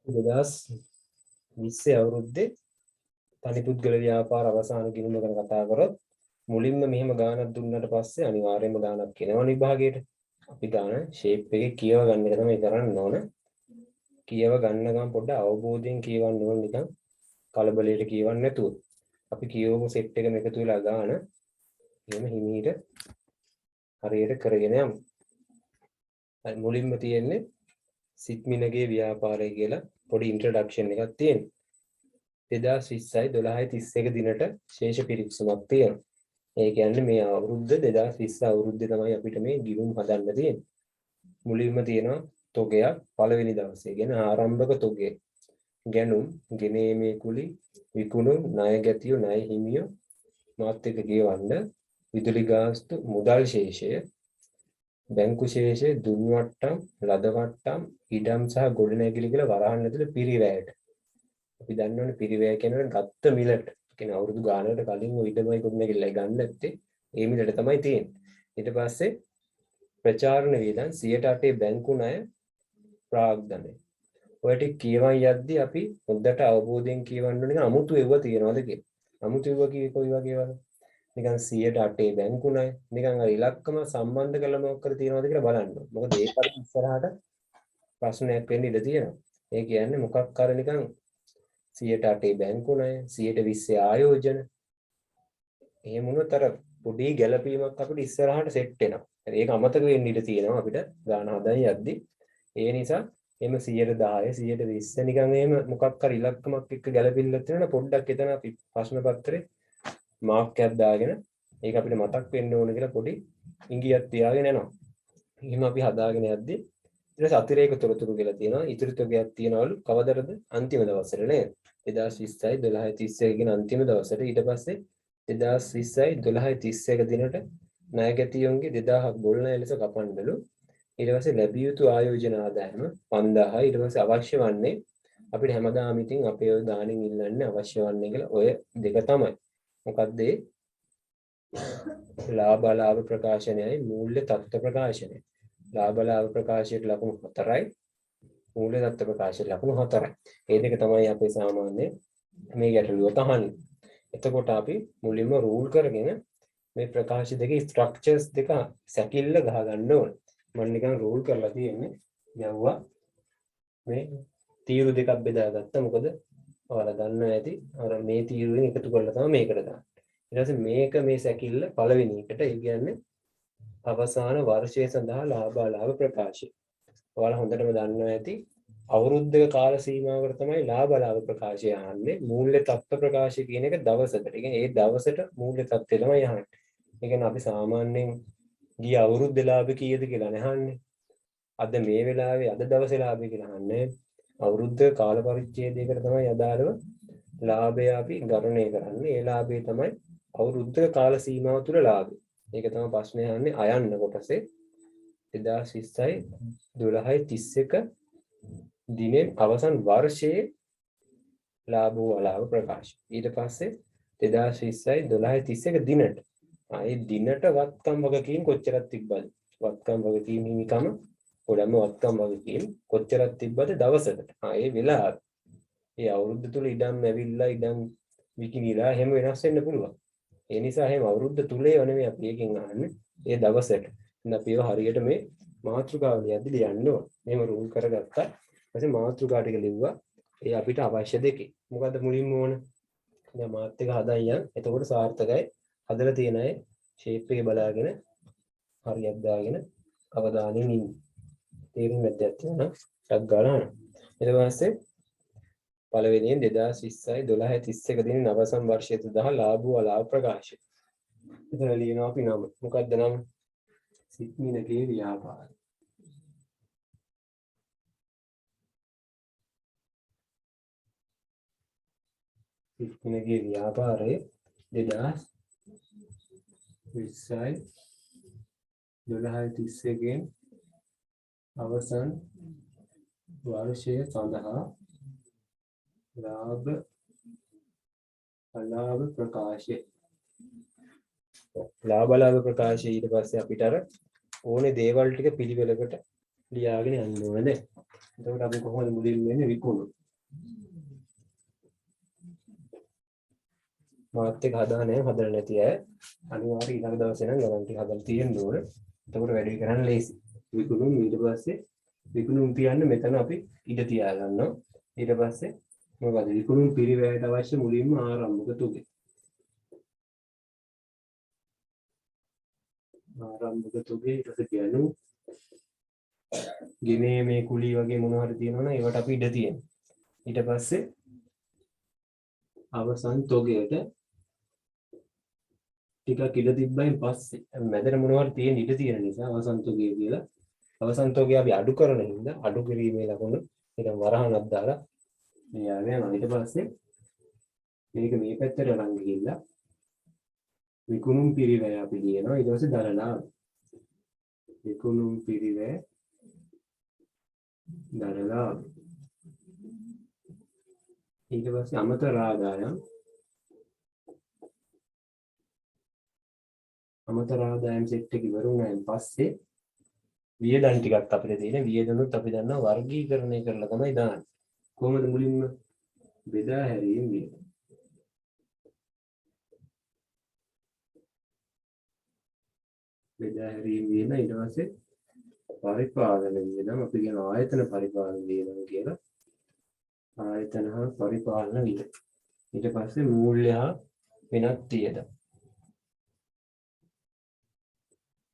2020 අවුරුද්දේ තනි පුද්ගල ව්‍යාපාර අවසාන ගිණුම ගැන කතා කරොත් මුලින්ම මෙහෙම ගානක් දුන්නාට පස්සේ අනිවාර්යයෙන්ම ගානක් එනවා විභාගයට. අපි ගාන ෂේප් එකේ කියව ගන්න එක තමයි කරන්න ඕන. කියව ගන්න ගමන් පොඩ්ඩ අවබෝධයෙන් කියවන්න ඕන නිකන් කලබලයට කියවන්න නැතුව. අපි කියවමු සෙට් එකම එකතු වෙලා ගාන එහෙම හිමීට හරියට කරගෙන යමු. මුලින්ම තියෙන්නේ සිත්මිනගේ ව්‍යාපාරය කියලා පොඩි ඉන්ට්‍රොඩක්ෂන් එකක් තියෙනවා. 2020යි 12යි 31 දිනට ශේෂ පිරික්සුමක් තියෙනවා. ඒ කියන්නේ මේ අවුරුද්ද 2020 අවුරුද්දේ තමයි අපිට මේ ගිණුම් හදන්න තියෙන්නේ. මුලින්ම තියෙනවා තොගයක් පළවෙනි දවසේ. කියන ආරම්භක තොගය. ගැනුම්, ගෙනීමේ කුලි, විකුණුම්, ණය ගැතියෝ, ණය හිමියෝ මාත් එක්ක ගෙවන්න, විදුලි ගාස්තු, මුදල් ශේෂය, බැංකු ශේෂය, දුන් වට්ටම්, ලද වට්ටම්, ඉඩම් සහ ගොඩනැගිලි කියලා වරහන් ඇතුළේ පිරිවැයට. අපි දන්නවනේ පිරිවැය කියනකොට ගත්ත මිලට. කියන්නේ අවුරුදු ගානකට කලින් ඔය ඉඩමයි ගොඩනැගිල්ලයි ගන්න නැත්තේ ඒ මිලට තමයි තියෙන්නේ. ඊට පස්සේ ප්‍රචාරණ වියදම් 108 බැංකු ණය ප්‍රාග්ධනය. ඔය ටික කියවන් යද්දි අපි හොඳට අවබෝධයෙන් කියවන්න ඕනේ අමුතු ඒව තියනවාද කියලා. අමුතු ඒව කියේ කොයි වගේ වල? නිකන් 108 බැංකු ණය නිකන් අර ඉලක්කම සම්බන්ධ කරලා මොකක් කර තියනවාද කියලා බලන්න. මොකද ඒක අර ඉස්සරහට ප්‍රශ්නයක් වෙන්න ඉඩ තියෙනවා. ඒ කියන්නේ මොකක් කර නිකන් 108 බැංකු ණය 120 ආයෝජන එහෙම වුණොත් අර පොඩි ගැළපීමක් අපිට ඉස්සරහට සෙට් වෙනවා. ඒක අමතක වෙන්න ඉඩ තියෙනවා අපිට ගාන හදන් යද්දි. ඒ නිසා එම 110 120 නිකන් එහෙම මොකක් හරි ඉලක්කමක් එක්ක ගැළපෙන්නත් වෙනවා පොඩ්ඩක් එතන අපි ප්‍රශ්න පත්‍රේ මාක් එකක් දාගෙන ඒක අපිට මතක් වෙන්න ඕන කියලා පොඩි ඉඟියක් තියාගෙන යනවා. එහෙම අපි හදාගෙන යද්දි ඊට පස්සේ අතිරේක තොරතුරු කියලා තියෙනවා. ඉතුරු තොගයක් තියනවලු කවදරද? අන්තිම දවසට නේද? 2020යි 12යි 31 කියන අන්තිම දවසට. ඊට පස්සේ 2020යි 12යි 31 දිනට ණය ගැතියෝන්ගේ 2000ක් බොල් ණය ලෙස කපන්නලු. ඊට පස්සේ ලැබිය යුතු ආයෝජන ආදායම 5000යි. ඊට පස්සේ අවශ්‍ය වන්නේ අපිට හැමදාම ඉතින් අපේ ඔය ගාණෙන් ඉල්ලන්නේ අවශ්‍ය වන්නේ කියලා ඔය දෙක තමයි. මොකක්ද ඒ? ලාභ අලාභ ප්‍රකාශනයයි මූල්‍ය තත්ත්ව ප්‍රකාශනයයි. ලාභ ලාභ ප්‍රකාශයට ලකුණු 4යි මූල්‍ය තත්ත්ව ප්‍රකාශයට ලකුණු 4යි. මේ දෙක තමයි අපේ සාමාන්‍ය මේ ගැටලුවට අහන්නේ. එතකොට අපි මුලින්ම රූල් කරගෙන මේ ප්‍රකාශ දෙකේ ස්ට්‍රක්චර්ස් දෙක සැකිල්ල ගහ ගන්න ඕනේ. මම නිකන් රූල් කරලා තියෙන්නේ යවුවා මේ තීරු දෙකක් බෙදාගත්තා. මොකද ඔයාලා දන්නවා ඇති අර මේ තීරුවෙන් එකතු කරලා තමයි මේකට දාන්නේ. ඊට පස්සේ මේක මේ සැකිල්ල පළවෙනි එකට ඒ කියන්නේ අවසාන වර්ෂය සඳහා ලාභ අලාභ ප්‍රකාශය. ඔයාලා හොඳටම දන්නවා ඇති අවුරුද්දක කාල සීමාවකට තමයි ලාභ අලාභ ප්‍රකාශය අහන්නේ. මූල්‍ය තත්ත්ව ප්‍රකාශය කියන එක දවසකට. ඒ කියන්නේ ඒ දවසට මූල්‍ය තත්ත්වය තමයි අහන්නේ. ඒ කියන්නේ අපි සාමාන්‍යයෙන් ගිය අවුරුද්දේ ලාභ කීයද කියලා නහන්නේ. අද මේ වෙලාවේ අද දවසේ ලාභය කියලා අහන්නේ. අවුරුද්ද කාල පරිච්ඡේදයකට තමයි අදාළව ලාභය අපි ගණනය කරන්නේ. ඒ ලාභය තමයි අවුරුද්දක කාල සීමාව තුළ ලාභය. ඒක තමයි ප්‍රශ්නේ අහන්නේ අයන්න කොටසේ 2020යි 12යි 31 දිනේ අවසන් වර්ෂයේ ලාභ අලාභ ප්‍රකාශ. ඊට පස්සේ 2020යි 12යි 31 දිනට ඒ දිනට වත්කම් වගකීම් කොච්චරක් තිබ්බද? වත්කම් වගකීම් හිමිකම ගොඩම වත්කම් වගකීම් කොච්චරක් තිබ්බද දවසකට? ඒ වෙලාව. ඒ අවුරුද්ද තුල ඉඩම් ඇවිල්ලා ඉඩම් විකිණිලා එහෙම වෙනස් වෙන්න පුළුවන්. ඒ නිසා එහෙම අවුරුද්ද තුලේ නෙමෙයි අපි එකෙන් අහන්නේ. ඒ දවසට. ඉතින් අපි ඒව හරියට මේ මාතෘකාව ලියද්දි ලියන්න ඕන. මෙහෙම රූල් කරගත්තා. ඊපස්සේ මාතෘකා ටික ලිව්වා. ඒ අපිට අවශ්‍ය දෙකේ. මොකද්ද මුලින්ම ඕන? දැන් මාත් එක හදන් යන්. එතකොට සාර්ථකයි. හදලා තියෙන අය ෂේප් එකේ බලාගෙන හරියක් දාගෙන අවධානයෙන් ඉන්න. තේරුම් ගත්තත් තියෙනවා. ටක් ගාලා යනවා. ඊට පස්සේ පළවෙනියෙන් 2020යි 12යි 31 දින අවසන් වර්ෂයේ සඳහා ලාභ අලාභ ප්‍රකාශය. එතන ලියනවා අපි නම. මොකක්ද නම? සිත්මිනගේ ව්‍යාපාර. සිත්මිනගේ ව්‍යාපාරයේ 2020යි 12යි 31 අවසන් වර්ෂය සඳහා ලාභ අලාභ ප්‍රකාශය. ලාභ අලාභ ප්‍රකාශය ඊට පස්සේ අපිට අර ඕනේ දේවල් ටික පිළිවෙලකට ලියාගෙන යන්න ඕනේ. එතකොට අපි කොහොමද මුලින්ම එන්නේ විකුණු. මාත් එක හදා නැහැ හදලා නැති අය අනිවාර්යයෙන් ඊළඟ දවසේ නම් ගණන් ටික හදලා තියෙන්න ඕන. එතකොට වැඩේ කරන්න ලේසි. විකුණු ඊට පස්සේ විකුණුම් තියන්න මෙතන අපි ඉඩ තියා ගන්නවා. ඊට පස්සේ මොකද විකුණුම් පිරිවැයට අවශ්‍ය මුලින්ම ආරම්භක තුගේ. ආරම්භක තුගේ ඊට පස්සේ කියනු ගෙනේ මේ කුලී වගේ මොනවා හරි තියෙනවනම් ඒවට අපි ඉඩ තියෙනවා. ඊට පස්සේ අවසන් තොගයට ටිකක් ඉඩ තිබ්බයින් පස්සේ මැදට මොනවා හරි තියෙන ඉඩ තියෙන නිසා අවසන් තොගය කියලා අවසන් තොගය අපි අඩු කරන හින්දා අඩු කිරීමේ ලකුණු නිකන් වරහණක් දාලා මේ ආවේ ඊට පස්සේ මේක මේ පැත්තට අරන් ගිහිල්ලා විකුණුම් පිරිවැය අපි කියනවා ඊට පස්සේ දරලා විකුණුම් පිරිවැය දරලා ඊට පස්සේ අමතර ආදායම් සෙට් එක ඉවර වුණාන් පස්සේ වියදම් ටිකක් අපිට තියෙන වියදමුත් අපි දන්නවා වර්ගීකරණය කරලා තමයි දාන්නේ. කොහොමද මුලින්ම බෙදා හැරීම වියදම්. බෙදා හැරීම වියදම් ඊට පස්සේ පරිපාලන වියදම් අපි කියන ආයතන පරිපාලන වියදම් කියලා. ආයතන හා පරිපාලන වියදම්. ඊට පස්සේ මූල්‍ය හා වෙනත් වියදම්.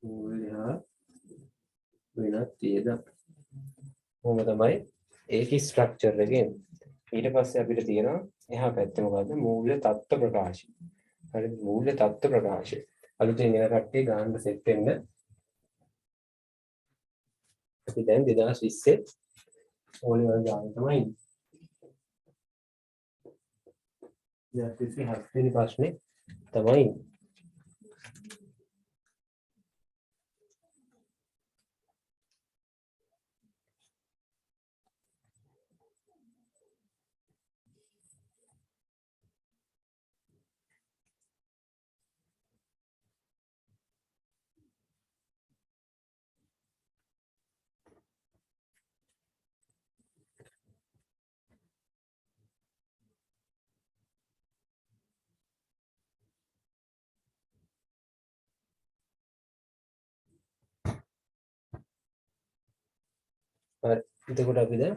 මූල්‍ය හා වෙනත් වියදම්. කොහොම තමයි ඒකේ ස්ට්‍රක්චර් එකෙන්. ඊට පස්සේ අපිට තියෙනවා එහා පැත්තේ මොකද්ද මූල්‍ය තත්ත්ව ප්‍රකාශය. හරි මූල්‍ය තත්ත්ව ප්‍රකාශය. අලුතෙන් එන කට්ටිය ගානට සෙට් වෙන්න. අපි දැන් 2020 ඕලි වල ගාන තමයි ඉන්නේ. 2027 වෙනි ප්‍රශ්නේ තමයි ඉන්නේ. හරි එතකොට අපි දැන්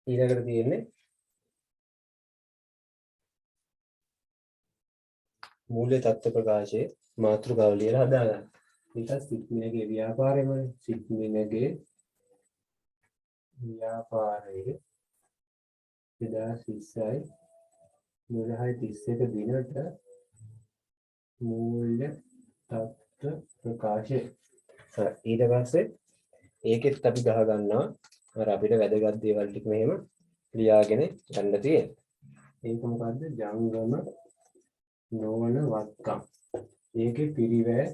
ඊළඟට තියෙන්නේ මූල්‍ය තත්ත්ව ප්‍රකාශයේ මාතෘකාව ලියලා හදාගන්න. ඊට සිත්මිනගේ ව්‍යාපාරයමයි සිත්මිනගේ ව්‍යාපාරයේ 2020යි 9/31 දිනට මූල්‍ය තත්ත්ව ප්‍රකාශය. ඊට පස්සේ ඒකෙත් අපි ගහ ගන්නවා අර අපිට වැදගත් දේවල් ටික මෙහෙම ලියාගෙන යන්න තියෙනවා. ඒක මොකද්ද? ජංගම නොවන වත්කම්. ඒකේ පිරිවැය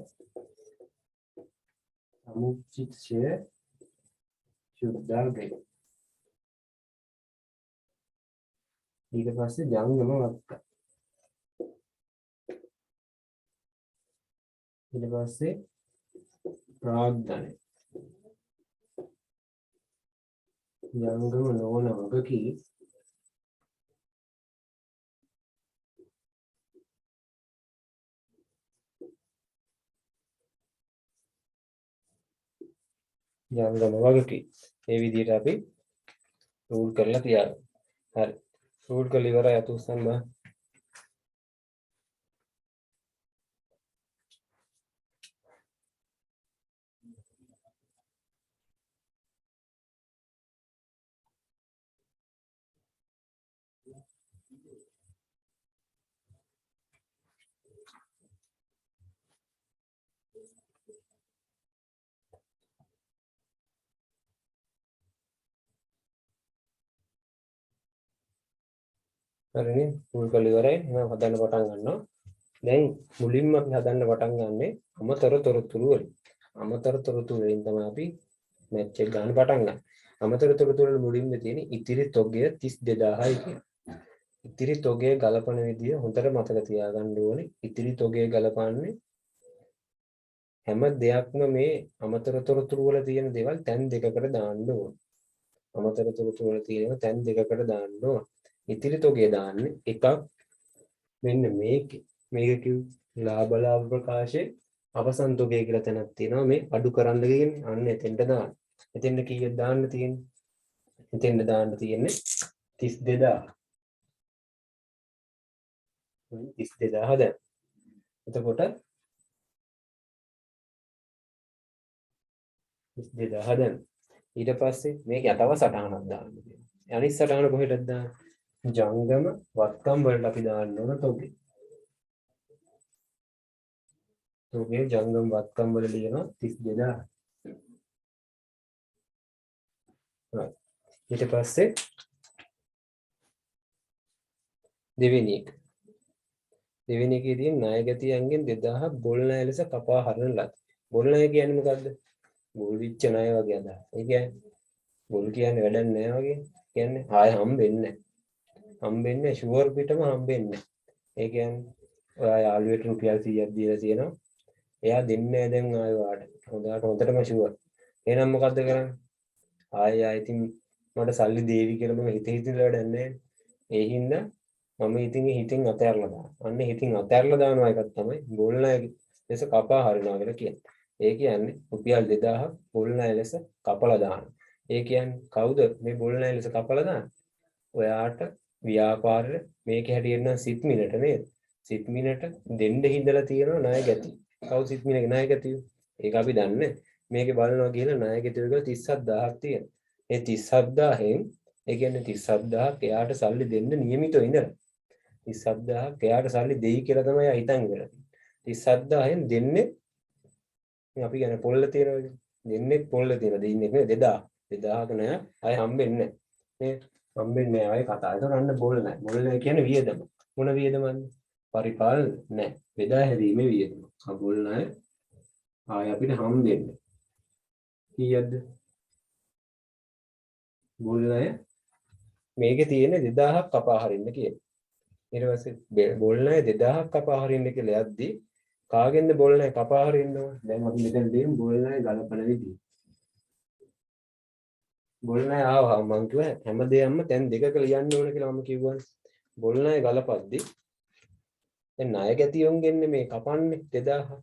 සමුච්චිතය සුද්ධාර්ගය. ඊට පස්සේ ජංගම වත්කම්. ඊට පස්සේ ප්‍රාග්ධනය. ජංගම නොවන වගකී ජංගම වගකී. මේ විදිහට අපි රූල් කරලා තියාගන්න. හරි. රූල් කරලා ඉවරයි අත උස්සන්න බෑ. හරිනේ රූල් කරලා ඉවරයි. එහෙනම් හදන්න පටන් ගන්නවා. දැන් මුලින්ම අපි හදන්න පටන් ගන්නෙ අමතර තොරතුරු වලින්. අමතර තොරතුරු වලින් තමයි අපි මැච් එක ගන්න පටන් ගන්න. අමතර තොරතුරු වල මුලින්ම තියෙන ඉතිරි තොගය 32000යි කියන. ඉතිරි තොගය ගලපන විදිය හොඳට මතක තියාගන්න ඕනේ. ඉතිරි තොගය ගලපන්නේ හැම දෙයක්ම මේ අමතර තොරතුරු වල තියෙන දේවල් තැන් දෙකකට දාන්න ඕනේ. අමතර තොරතුරු වල තියෙනවා තැන් දෙකකට දාන්න ඕන. ඉතිරි තොගේ දාන්නේ එකක් මෙන්න මේක කිව් ලාභ ප්‍රකාශයේ අවසන් තොගේ කියලා තැනක් තියෙනවා මේ අඩු කරන්න කියන්නේ අන්න එතෙන්ට දාන්න. එතෙන්ට කීයක් දාන්න තියෙන්නේ? එතෙන්ට දාන්න තියෙන්නේ 32000. 32000 දැන්. එතකොට 32000 දැන්. ඊට පස්සේ මේක යතව සටහනක් දාන්න තියෙනවා. අනිත් සටහන කොහෙටද දාන්නේ? ජංගම වත්කම් වලට අපි දාන්න ඕන තොගේ. තොගේ ජංගම වත්කම් වල ලියනවා 32000. ඊට පස්සේ දෙවෙනි එකේදී ණය ගැතියන්ගෙන් 2000 බොල් ණය ලෙස කපා හරින ලද. බොල් ණය කියන්නේ මොකද්ද? බොල් විච්ච ණය වගේ අදහස්. ඒ කියන්නේ බොල් කියන්නේ වැඩක් නෑ වගේ. කියන්නේ ආය හම්බෙන්නේ ෂුවර් පිටම හම්බෙන්නේ. ඒ කියන්නේ ඔයා යාළුවෙට රුපියල් 100ක් දීලා තියෙනවා. එයා දෙන්නේ නෑ දැන් ආය වාට. හොඳටම ෂුවර්. එහෙනම් මොකද්ද කරන්නේ? ආය ඉතින් මට සල්ලි දේවි කියලා මම හිතින් වැඩක් නෑ. ඒ හින්දා මම ඉතින් හිතින් අතහැරලා දානවා. අන්න හිතින් අතහැරලා දානවා එකක් තමයි බොල් ණය ලෙස කපා හරිනවා කියලා කියන්නේ. ඒ කියන්නේ රුපියල් 2000 බොල් ණය ලෙස කපලා දානවා. ඒ කියන්නේ කවුද මේ බොල් ණය ලෙස කපලා දාන්නේ? ඔයාට ව්‍යාපාරෙ මේක හැටියට නම් සිත් මිනට නේද? සිත් මිනට දෙන්න හිඳලා තියෙනවා ණය ගැති. කවුද සිත් මිනගේ ණය ගැතිය? ඒක අපි දන්නේ. මේකේ බලනවා කියලා ණය ගැතිය කියලා 37000ක් තියෙනවා. ඒ 37000න් ඒ කියන්නේ 37000ක් එයාට සල්ලි දෙන්න නියමිතව ඉඳලා 37000ක් එයාට සල්ලි දෙයි කියලා තමයි හිතන් ඉඳලා තියෙන්නේ. 37000න් දෙන්නේ අපි කියන්නේ පොල්ල තියනවා දෙන්නේ පොල්ල තියනවා දෙන්නේ නේ 2000ක නෑ අය හම්බෙන්නේ නේ හම්බෙන්නේ නෑ අය කතා. ඒක ගන්න බොල් නෑ. බොල් නෑ කියන්නේ වියදම. මොන වියදමක්ද? පරිපාලන නෑ. බෙදා හැරීමේ වියදම. බොල් නෑ ආය අපිට හම්බෙන්නේ. කීයක්ද? බොල් නෑ මේකේ තියෙන්නේ 2000ක් කපා හරින්න කියලා. ඊට පස්සේ බොල් නෑ 2000ක් කපා හරින්න කියලා යද්දි කාගෙන්ද බොල් නෑ කපා හරින්න ඕන? දැන් අපි මෙතන දෙමු බොල් නෑ ගලපන විදිය. බොල් නෑ ආවා මම කිව්වා හැමදේම දැන් දෙකක ලියන්න ඕන කියලා මම කිව්වනේ. බොල් නෑ ගලපද්දි දැන් ණය ගැතියොන්ගෙන් මේ කපන්නේ 2000.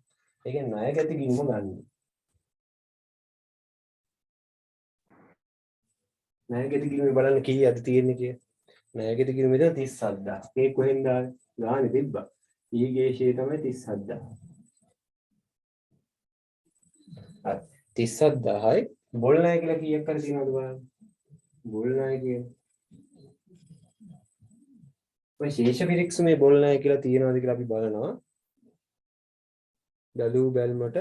ඒ කියන්නේ ණය ගැති ගින්ම ගන්න. ණය ගැති ගින්ම බලන්න කීයද තියෙන්නේ කියලා. ණය ගැති ගින්ම මෙතන 37000. මේ කොහෙන්ද ආවේ? ගානේ තිබ්බා. ඊගේෂේ තමයි 37000. 37000යි බොල් ණය කියලා කීයක් හරි තියෙනවද බලන්න. බොල් ණය කියන්නේ ඔය ශේෂ පිරික්ස මේ බොල් ණය කියලා තියෙනවද කියලා අපි බලනවා. බැලූ බැල්මට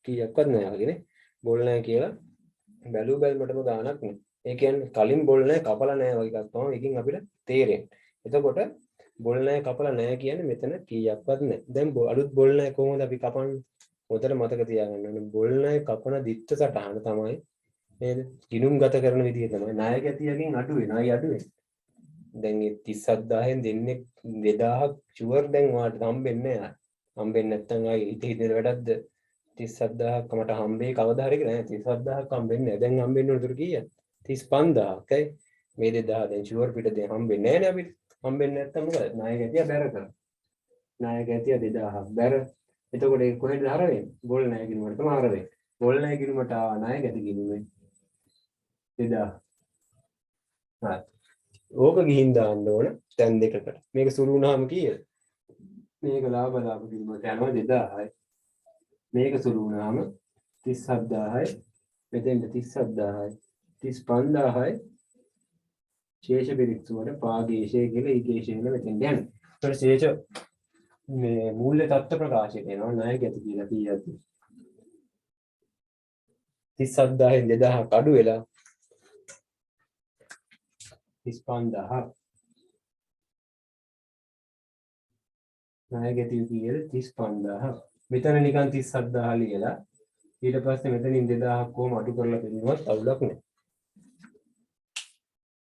කීයක්වත් නැහැ වගේනේ. බොල් ණය කියලා බැලූ බැල්මටම ගාණක් නෑ. ඒ කියන්නේ කලින් බොල් ණය කපලා නැහැ වගේ එකක් තමයි එකකින් අපිට තේරෙන්නේ. එතකොට බොල් ණය කපලා නැහැ කියන්නේ මෙතන කීයක්වත් නැහැ. දැන් අලුත් බොල් ණය කොහොමද අපි කපන්නේ? උතර මතක තියාගන්න ඕනේ. බොල් ණය කපන දිත්ත සටහන තමයි නේද? ගිනුම් ගත කරන විදිය තමයි. ණය ගැතියකින් අඩු වෙනවා. අය අඩු වෙනවා. දැන් මේ 37000න් දෙන්නේ 2000ක් ෂුවර් දැන් වාට හම්බෙන්නේ නැහැ. හම්බෙන්නේ නැත්නම් ආයි ඉතින් වැඩක්ද? 37000ක් මට හම්බෙයි කවදා හරි කියලා නෑ 37000ක් හම්බෙන්නේ නැහැ. දැන් හම්බෙන්නේ උතර කීයද? 35000ක්. මේ 2000 දැන් ෂුවර් පිට දැන් හම්බෙන්නේ නැහැ නේ අපිට. හම්බෙන්නේ නැත්නම් මොකද? ණය ගැතිය බැර කරනවා. ණය ගැතිය 2000ක් බැර. එතකොට ඒ කොහෙද හර වෙන්නේ? බොල් ණය ගිණුමට තමයි හර වෙන්නේ. බොල් ණය ගිණුමට ණය ගැති ගිණුමේ 2000. හරි. ඕක ගිහින් දාන්න ඕන තැන් දෙකකට. මේක සුළු වුණාම කීයද? මේක ලාභ ගිණුමට යනවා 2000යි. මේක සුළු වුණාම 37000යි. මෙතෙන්ට 37000යි. 35000යි. ශේෂ පිරික්ස වල පාගේශය කියලා ඊගේශය කියලා මෙතෙන් යන්නේ. ඒතකොට ශේෂ මේ මූල්‍ය තත්ත්ව ප්‍රකාශයට එනවා ණය ගැති කියලා කීයද? 37000න් 2000ක් අඩු වෙලා 35000. ණය ගැති කීයද? 35000. මෙතන නිකන් 37000 ලියලා ඊට පස්සේ මෙතනින් 2000ක් කොහොම අඩු කරලා පෙන්නවත් අවුලක් නැහැ.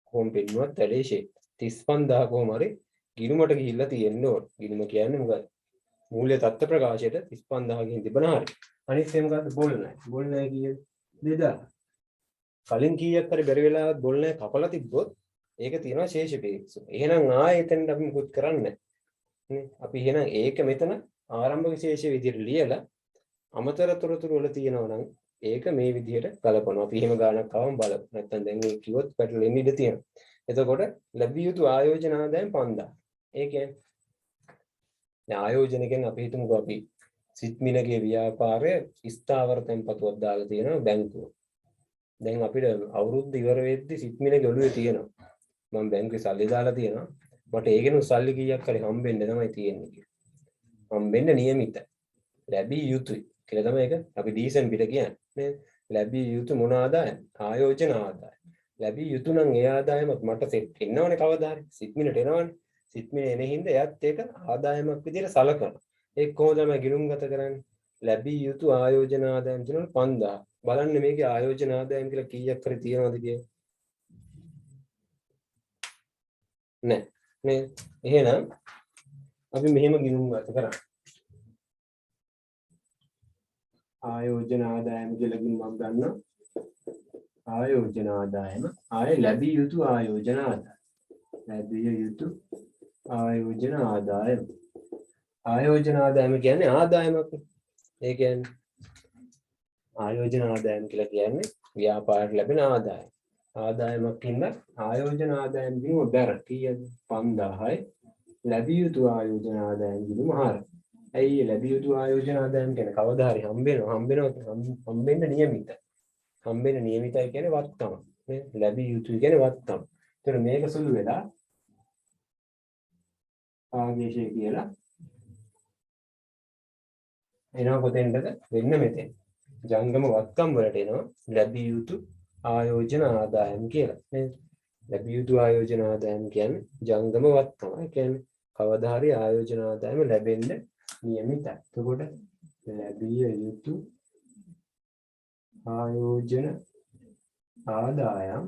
කොහොම පෙන්නුවත් වැඩේ ෂේ 35000 කොහොම හරි ගිණුමට ගිහිල්ලා තියෙන්න ඕන. ගිණුම කියන්නේ මොකක්ද? මූල්‍ය තත්ත්ව ප්‍රකාශයට 35000 ගිහින් තිබුණා හරි. අනිත් එක මොකද්ද? බොල් ණය. බොල් ණය කියන්නේ 2000. කලින් කීයක් හරි බැරි වෙලාවත් බොල්නේ කපලා තිබ්බොත් ඒක තියෙනවා ශේෂ පිරික්ස. එහෙනම් ආයෙ එතෙන්ට අපි මුකුත් කරන්නේ නේ. අපි එහෙනම් ඒක මෙතන ආරම්භ විශේෂ විදිහට ලියලා අමතර තොරතුරු වල තියෙනවා නම් ඒක මේ විදිහට කලපනවා. අපි එහෙම ගානක් ආවම බලමු. නැත්තම් දැන් මේ කිව්වොත් පැටලෙන්න ඉඩ තියෙනවා. එතකොට ලැබිය යුතු ආයෝජන ආදායම් 5000. ඒ කියන්නේ ආයෝජනයෙන් අපි හිතමුකෝ අපි සිත්මිනගේ ව්‍යාපාරය ස්ථාවර තැන්පතුවක් දාලා තියෙනවා බැංකුව. දැන් අපිට අවුරුද්ද ඉවර වෙද්දි සිත්මිනගේ ඔළුවේ තියෙනවා. මම බැංකුවේ සල්ලි දාලා තියෙනවා. මට ඒකෙනු සල්ලි කීයක් හරි හම්බෙන්න තමයි තියෙන්නේ කියලා. හම්බෙන්න නියමිතයි. ලැබිය යුතුයි කියලා තමයි ඒක අපි ඩීසන් පිට කියන්නේ. ලැබිය යුතු මොන ආදායම? ආයෝජන ආදායම. ලැබිය යුතු නම් ඒ ආදායමත් මට සෙට් වෙනවනේ කවදා හරි. සිත්මිනට එනවනේ. සිත්මින එන හින්දා එයත් ඒක ආදායමක් විදිහට සලකනවා. ඒක කොහොමද මම ගිණුම්ගත කරන්නේ? ලැබිය යුතු ආයෝජන ආදායම් කියනවනේ 5000. බලන්න මේකේ ආයෝජන ආදායම් කියලා කීයක් හරි තියනවද කියලා. නෑ. නේ. එහෙනම් අපි මෙහෙම ගිණුම්ගත කරා. ආයෝජන ආදායම කියලා ගිණුම් මම ගන්නවා. ආයෝජන ආදායම ආයේ ලැබිය යුතු ආයෝජන ආදායම. ලැබිය යුතු ආයෝජන ආදායම. ආයෝජන ආදායම කියන්නේ ආදායමක්. ඒ කියන්නේ ආයෝජන ආදායම කියලා කියන්නේ ව්‍යාපාරයට ලැබෙන ආදායම. ආදායමක් ඉන්න ආයෝජන ආදායම ගිණුම බැර කීයද? 5000යි. ලැබිය යුතු ආයෝජන ආදායම ගිණුම 4. ඇයි ලැබිය යුතු ආයෝජන ආදායම කියන්නේ කවදා හරි හම්බෙන්න නියමිතයි. හම්බෙන්න නියමිතයි කියන්නේ වත්තම. නේ? ලැබිය යුතුයි කියන්නේ වත්තම. ඒතර මේක සුළු වෙලා ආගේශය කියලා එනවා කොතෙන්ද? වෙන්න මෙතෙන්. ජංගම වත්කම් වලට එනවා ලැබිය යුතු ආයෝජන ආදායම් කියලා. නේද? ලැබිය යුතු ආයෝජන ආදායම් කියන්නේ ජංගම වත්කම. ඒ කියන්නේ කවදා හරි ආයෝජන ආදායම ලැබෙන්න නියමිතයි. එතකොට ලැබිය යුතු ආයෝජන ආදායම්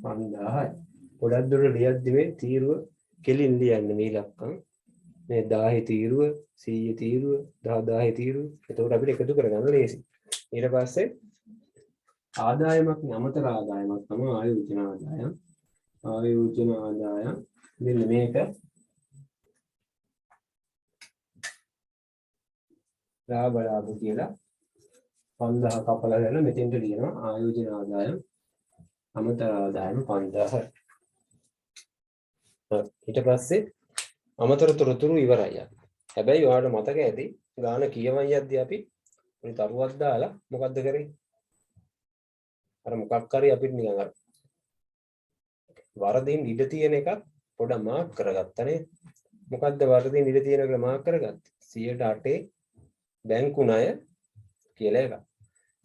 5000යි. ගොඩක් දුර ලියද්දි මේ තීරුව කෙලින් ලියන්න මේ ලක්කම්. මේ 1000 තීරුව 100 තීරුව 10000 තීරුව. එතකොට අපිට එකතු කරගන්න ලේසි. ඊට පස්සේ ආදායමක් අමතර ආදායමක් තමයි ආයෝජන ආදායම්. ආයෝජන ආදායම් මෙන්න මේක ලාභ කියලා 5000 කපලා ගන්න මෙතෙන්ට ලියනවා ආයෝජන ආදායම් අමතර ආදායම 5000. ඊට පස්සේ අමතර තොරතුරු ඉවරයි. හැබැයි ඔයාලට මතක ඇති ගාන කියවන් යද්දී අපි උනි තරුවක් දාලා මොකද්ද කරේ? අර මොකක් හරි අපිට නිකන් අර වරදින් ඉඩ තියෙන එකක් පොඩ මාක් කරගත්තා නේ. මොකද්ද වරදින් ඉඩ තියෙන එක මාක් කරගත්තේ? 108 බැංකු ණය කියලා එකක්.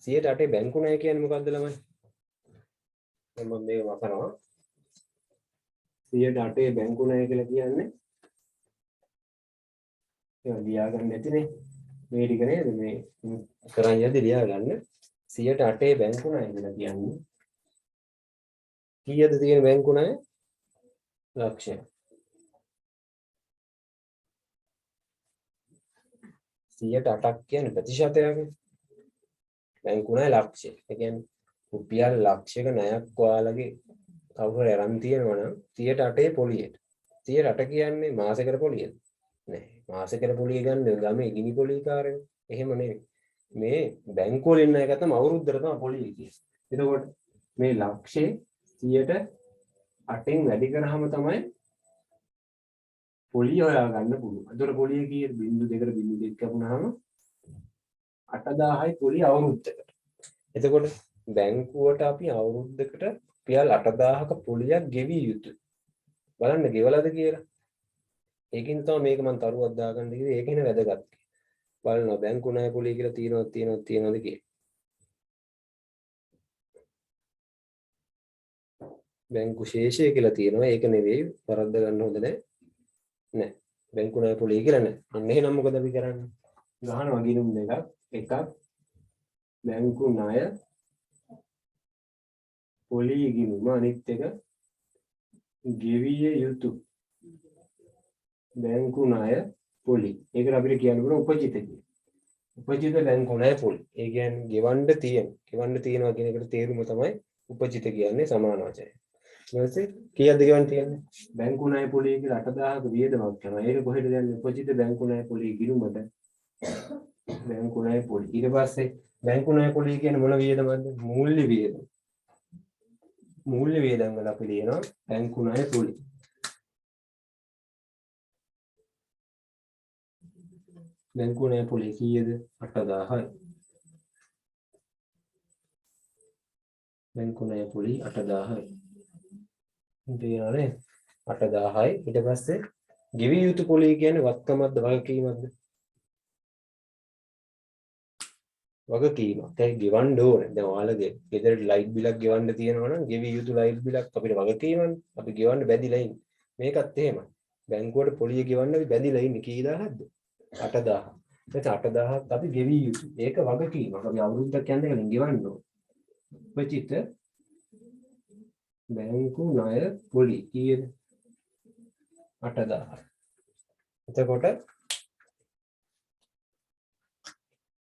108 බැංකු ණය කියන්නේ මොකද්ද ළමයි? මම මේක වකනවා. 108 බැංකු ණය කියලා කියන්නේ ඒක ලියාගන්න නැතිනේ. මේ ටික නේද මේ කරන් යද්දි ලියාගන්න 108 බැංකු ණය කියලා කියන්නේ කීයද තියෙන බැංකු ණය? ලක්ෂය. 108ක් කියන්නේ ප්‍රතිශතයක්. බැංකු ණය ලක්ෂය. ඒ කියන්නේ රුපියල් ලක්ෂයක ණයක් ඔයාලගේ කවුරු අරන් තියෙනවා නම් 108 පොලියට. 108 කියන්නේ මාසෙකට පොලියද? නෑ. මාසෙකට පොලිය ගන්න ගමේ ගිනි පොලිය කාර්යය. එහෙම නෙවෙයි. මේ බැංකුව වලින් ණය ගත්තම අවුරුද්දට තමයි පොලිය කියන්නේ. එතකොට මේ ලක්ෂේ 108න් වැඩි කරාම තමයි පොලිය හොයා ගන්න පුළුවන්. ඒතර පොලිය කීයද? 0.2 කපුනහම 8000යි පොලිය අවුරුද්දකට. එතකොට බැංකුවට අපි අවුරුද්දකට රුපියල් 8000ක පොලියක් ගෙවිය යුතුයි. බලන්න ගෙවලාද කියලා. ඒකින් තමයි මේක මම තරුවක් දාගන්න කිව්වේ. ඒකේන වැදගත්. බලනවා බැංකු ණය පොලිය කියලා තියෙනවද කියලා. බැංකු ශේෂය කියලා තියෙනවා. ඒක නෙවෙයි වරද්ද ගන්න හොඳ නැහැ. නෑ. බැංකු ණය පොලිය කියලා නෑ. අන්න එහෙනම් මොකද අපි කරන්නේ? ගහනවා ගිණුම් එකක් බැංකු ණය පොලිය ගිණුම අනිත් එක ගෙවිය යුතු බැංකු ණය පොලිය. ඒකට අපිට කියන්න පුළුවන් උපජිත කියලා. උපජිත බැංකු ණය පොලිය. ඒ කියන්නේ ගෙවන්න තියෙනවා කියන එකට තේරුම තමයි උපජිත කියන්නේ සමාන වචනය. ඊට පස්සේ කීයක්ද ගෙවන්න තියෙන්නේ? බැංකු ණය පොලිය කියලා 8000ක වියදමක් කරනවා. ඒක කොහෙද යන්නේ? උපජිත බැංකු ණය පොලිය ගිණුමට. බැංකු ණය පොලිය. ඊට පස්සේ බැංකු ණය පොලිය කියන්නේ මොන වියදමක්ද? මූල්‍ය වියදම. මූල්‍ය වියදම් වල අපි ලියනවා බැංකු ණය පොලිය. බැංකු ණය පොලිය කීයද? 8000යි. බැංකු ණය පොලිය 8000යි. ඉතින් 8000යි. ඊට පස්සේ ගෙවිය යුතු පොලිය කියන්නේ වත්කමක්ද වගකීමක්ද? වගකීමක්. ඒක ගෙවන්න ඕනේ. දැන් ඔයාලගේ ගෙදරට ලයිට් බිලක් ගෙවන්න තියෙනවා නම් ගෙවිය යුතු ලයිට් බිලක් අපිට වගකීමන්නේ. අපි ගෙවන්න බැඳිලා ඉන්නේ. මේකත් එහෙමයි. බැංකුවට පොලිය ගෙවන්න අපි බැඳිලා ඉන්නේ කී දහයක්ද? 8000. එතකොට 8000ක් අපි ගෙවිය යුතු. ඒක වගකීමක්. අපි අවුරුද්දක් යන දෙකකින් ගෙවන්න ඕනේ. උපචිත බැංකු ණය පොලිය කීයද? 8000. එතකොට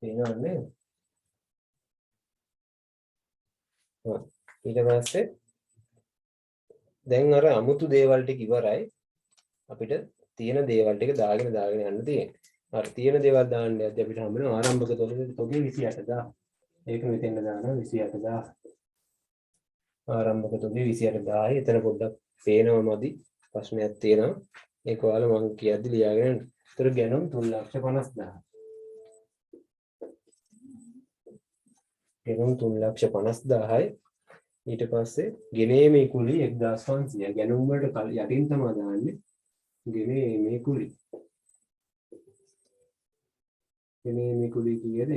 එනවනේ. ඊට පස්සේ දැන් අර අමුතු දේවල් ටික ඉවරයි. අපිට තියෙන දේවල් ටික දාගෙන යන්න තියෙන්නේ. අර තියෙන දේවල් දාන්න යද්දී අපිට හම්බ වෙන ආරම්භක තොගේ 28000. ඒක මෙතෙන්ද දානවා 28000. ආරම්භක තොගේ 28000යි. එතන පොඩ්ඩක් පේනවමදි ප්‍රශ්නයක් තියෙනවා. ඒක ඔයාලා මම කියද්දි ලියාගෙන යන්න. ඒතර ගැනුම් 3,50,000. ගැනුම් 3,50,000යි. ඊට පස්සේ ගෙනීමේ කුලි 1500. ගැනුම් වලට යටින් තමයි දාන්නේ. ගෙනීමේ කුලි. ගෙනීමේ කුලි කීයද?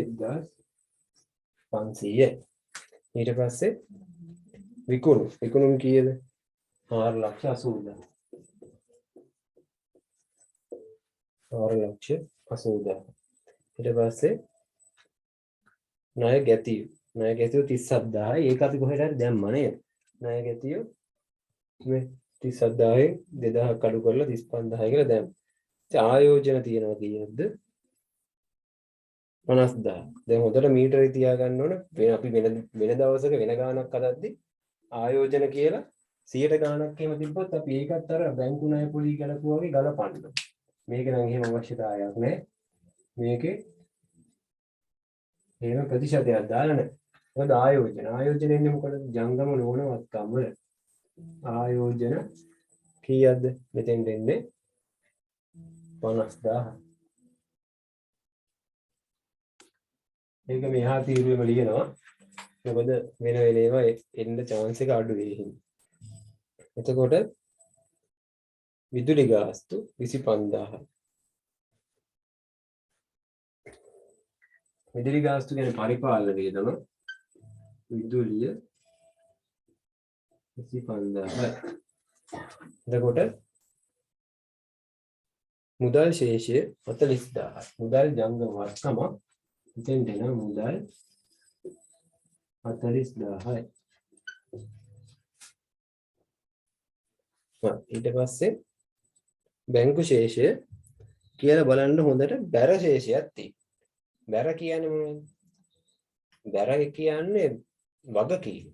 1500. ඊට පස්සේ විකුණුම් කීයද? 4,80,000. 4,80,000. ඊට පස්සේ ණය ගැතිය 37,000යි. ඒක අපි කොහෙද හරි දැම්මා නේද? ණය ගැතිය මේ 37,000න් 2,000ක් අඩු කරලා 35,000 කියලා දැම්මා. ඉතින් ආයෝජන තියෙනවා කීයක්ද? 50,000. දැන් හොඳට මීටරේ තියාගන්න ඕන. අපි වෙන දවසක වෙන ගාණක් හදද්දි ආයෝජන කියලා 100ට ගාණක් එහෙම තිබ්බොත් අපි ඒකත් අර බැංකු ණය පොලිය ගලපුවා වගේ ගලපන්න. මේක නම් එහෙම අවශ්‍යතාවයක් නැහැ. මේකේ එහෙම ප්‍රතිශතයක් දාලා නැහැ. මොකද ආයෝජන එන්නේ මොකද? ජංගම ලෝණවත්කම් වල. ආයෝජන කීයක්ද? මෙතෙන් දෙන්නේ 50,000. ඒක මෙහා තීරුවෙම ලියනවා. මොකද වෙන ඒවා එන්න chance එක අඩු වෙයි හින්දා. එතකොට විදුලි ගාස්තු 25,000. විදුලි ගාස්තු කියන්නේ පරිපාලන වියදම. විදුලිය 25,000. එතකොට මුදල් ශේෂය 40,000. මුදල් ජංගම වත්කම ඉතින් දෙන මුදල් 40,000යි. ඊට පස්සේ බැංකු ශේෂය කියලා බලන්න හොඳට බැර ශේෂයක් තියෙනවා. බැර කියන්නේ මොනවද? බැර කියන්නේ වගකීම.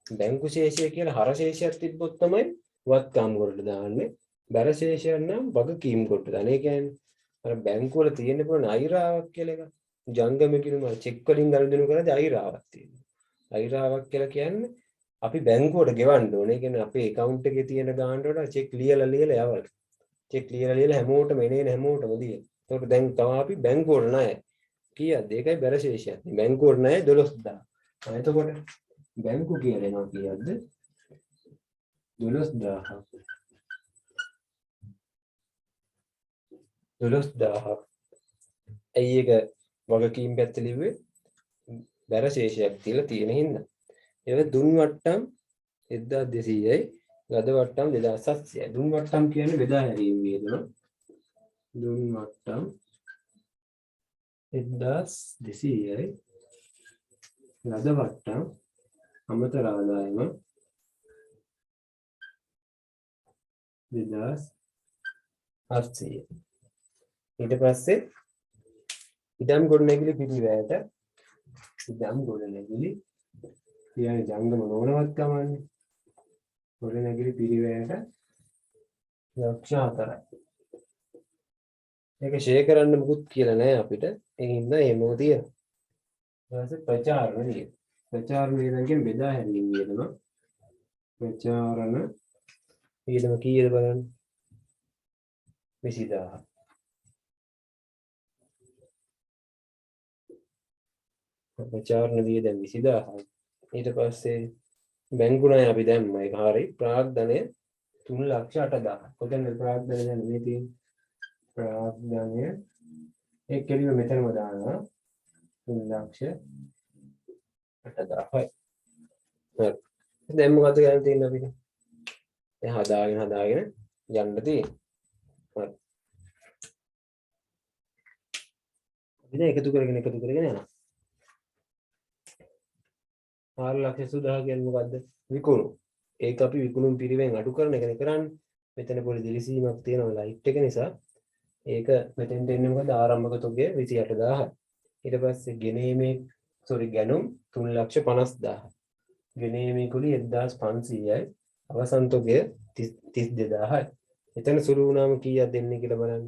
බැංකු ශේෂය කියලා හර ශේෂයක් තිබ්බොත් තමයි වත්කම් වලට දාන්නේ. බැර ශේෂයක් නම් වගකීම් කොට දාන. ඒ කියන්නේ අර බැංකු වල තියෙන පොණ අයිරාවක් කියලා එකක්. ජංගම කිනුම චෙක් වලින් ගනුදෙනු කරද්දී අයිරාවක් තියෙනවා. අයිරාවක් කියලා කියන්නේ අපි බැංකුවට ගෙවන්න ඕනේ. ඒ කියන්නේ අපේ account එකේ තියෙන ගාණට වඩා චෙක් ලියලා යවන්න. චෙක් ලියලා හැමෝටම එනේන හැමෝටම දෙන්න. ඒකට දැන් තමයි අපි බැංකුවට ණය කීයද? ඒකයි බැර ශේෂයක්. බැංකුවට ණය 12,000. එතකොට බැංකු කියලා එනවා කීයද? 12,000. 12,000. ඇයි ඒක වගකීම් පැත්ත ලිව්වේ? බැර ශේෂයක් තියලා තියෙන හින්දා. ඒක දුන් වට්ටම් 1200යි ගද වට්ටම් 2700යි. දුන් වට්ටම් කියන්නේ බෙදා හැරීම වේදන. දුන් වට්ටම් 1200යි ගද වට්ටම් අමතර ආදායම 2,700. ඊට පස්සේ ඉදම් ගොඩනැගිලි පිළිවෙලට ඉදම් ගොඩනැගිලි කියන්නේ ජංගම නොවනවත් ගමන්නේ. ගොඩනැගිලි පිරිවැයට ලක්ෂ 4යි. ඒක ෂෙයා කරන්න මුකුත් කියලා නැහැ අපිට. ඒකින්ද එහෙමම තියෙනවා. ඊට පස්සේ ප්‍රචාරණ වියදම. ප්‍රචාරණ වියදම කියන්නේ බෙදා හැරීම වියදම. ප්‍රචාරණ වියදම කීයද බලන්න. 20000. ප්‍රචාරණ වියදම 20000. ඊට පස්සේ බැංකු ණය අපි දැම්ම ඒක හරියි. ප්‍රාග්ධනය 3,08,000. කොතෙන්ද ප්‍රාග්ධනය දැන් මේ තියෙන්නේ? ප්‍රාග්ධනය ඒ කෙලිම මෙතනම දානවා 3,08,000. හරි. දැන් මොකද ගන්න තියෙන්නේ අපිට? දැන් හදාගෙන යන්න තියෙන්නේ. හරි. අපි දැන් එකතු කරගෙන යනවා. 4,80,000 කියන්නේ මොකද්ද? විකුණු. ඒක අපි විකුණුම් පිරිවෙන් අඩු කරන එකනේ කරන්නේ. මෙතන පොඩි දිලිසීමක් තියෙනවා ලයිට් එක නිසා. ඒක මෙතෙන්ට එන්නේ මොකද? ආරම්භක තොගය 28,000යි. ඊට පස්සේ ගැනුම් 3,50,000. ගෙනීමේ කුලි 1,500යි. අවසන් තොගය 32,000යි. එතන සුළු වුණාම කීයක් දෙන්නේ කියලා බලන්න.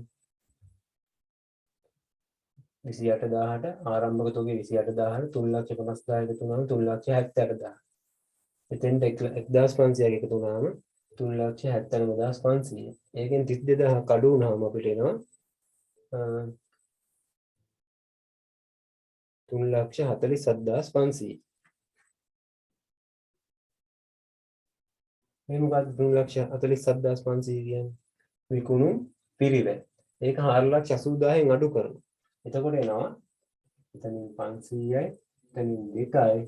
28,000ට ආරම්භක තොගය 28,000ට 3,50,000 එකතු වුණාම 3,78,000. එතෙන්ට 1,500ක් එකතු වුණාම 3,79,500. ඒකෙන් 32,000 අඩු වුණාම අපිට එනවා 3,47,500. මේ මොකද්ද 3,47,500 කියන්නේ? විකුණු පිරිවෙන්. ඒක 4,80,000න් අඩු කරනවා. එතකොට එනවා එතනින් 500යි, එතනින් 2යි,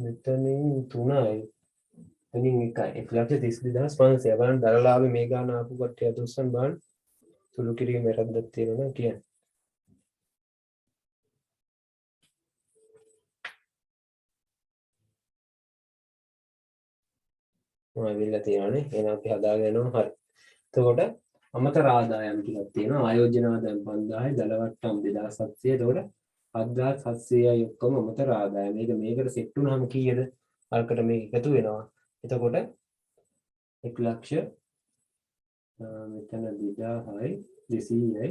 මෙතනින් 3යි, එතනින් 1යි. 1,32,500. බලන්න දරලාවේ මේ ගාන ආපු කට්ටිය අතුස්සන් බලන්න. සුළු කිරීම වැරද්දක් තියෙනවා නේද කියන්නේ. ඇවිල්ලා තියෙනවානේ. එහෙනම් අපි හදාගෙන යනවා. හරි. එතකොට අමතර ආදායම් ටිකක් තියෙනවා. ආයෝජන ආදායම් 5000යි, දල වට්ටම් 2700. එතකොට 7,700යි ඔක්කොම අමතර ආදායම්. මේකට සෙට් වුණාම කීයද? අරකට මේක එකතු වෙනවා. එතකොට 1,00,000 මෙතන 2,000යි 200යි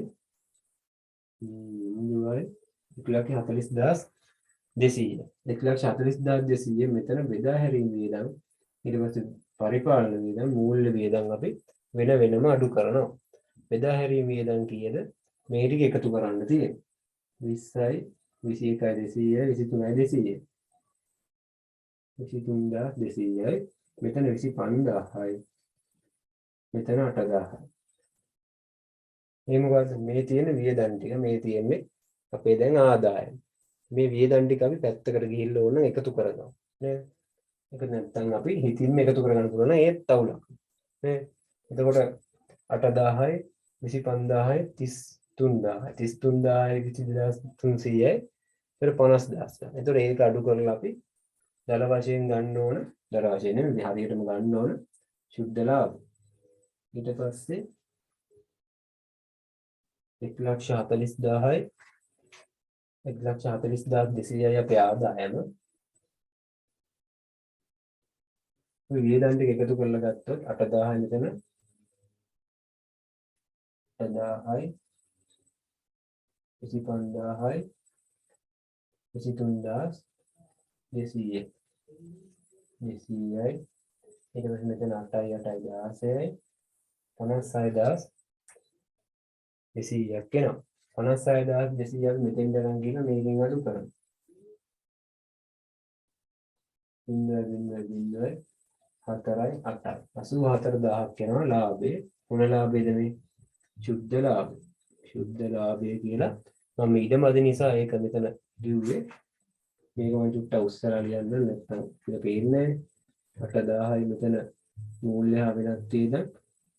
1,40,200 1,40,200 මෙතන බෙදා හැරීම වියදම් ඊට පස්සේ පරිපාලන වියදම් මූල්‍ය වියදම් අපි වෙන වෙනම අඩු කරනවා. බෙදා හැරීම වියදම් කීයද? මේ ටික එකතු කරන්න තියෙන්නේ 20යි 21යි 200යි 23,200යි මෙතන 25,000යි මෙතන 8,000යි. මේ මොකද්ද? මේ තියෙන වියදම් ටික මේ තියෙන්නේ අපේ දැන් ආදායම. මේ වියදම් ටික අපි පැත්තකට ගිහිල්ලා ඕන එකතු කරගමු නේද? ඒක නැත්නම් අපි හිතින්ම එකතු කරගන්න පුළුවන් ඒත් තවුලක් නේ. එතකොට 8,000යි 25,000යි 33,000යි 23,300යි ඊට 50,000. එතකොට ඒක අඩු කරලා අපි දල වශයෙන් ගන්න ඕන. දල වශයෙන් නෙමෙයි හරියටම ගන්න ඕන සුද්ධ ලාභ. ඊට පස්සේ 1,40,000යි 1,40,200යි අපේ ආදායම. මේ වියදම් ටික එකතු කරලා ගත්තොත් 8,000යි මෙතන 8,000යි 25,000යි 23,200යි 200යි ඊට පස්සේ මෙතන 8යි 8යි 16යි 56,200ක් එනවා. 56,200ක් මෙතෙන්ට නම් ගිහලා මේකෙන් අඩු කරනවා. 0.04යි 8යි 84,000ක් එනවා ලාභේ. මොන ලාභේද මේ? සුද්ධ ලාභය. සුද්ධ ලාභය කියලා මම ඉඩමදි නිසා ඒක මෙතන දිව්වේ. මේක මම චුට්ටක් උස්සලා ලියන්න නැත්නම් ඒක පේන්නේ නැහැ. 8,000යි මෙතන මූල්‍ය වෙනස් තියෙද.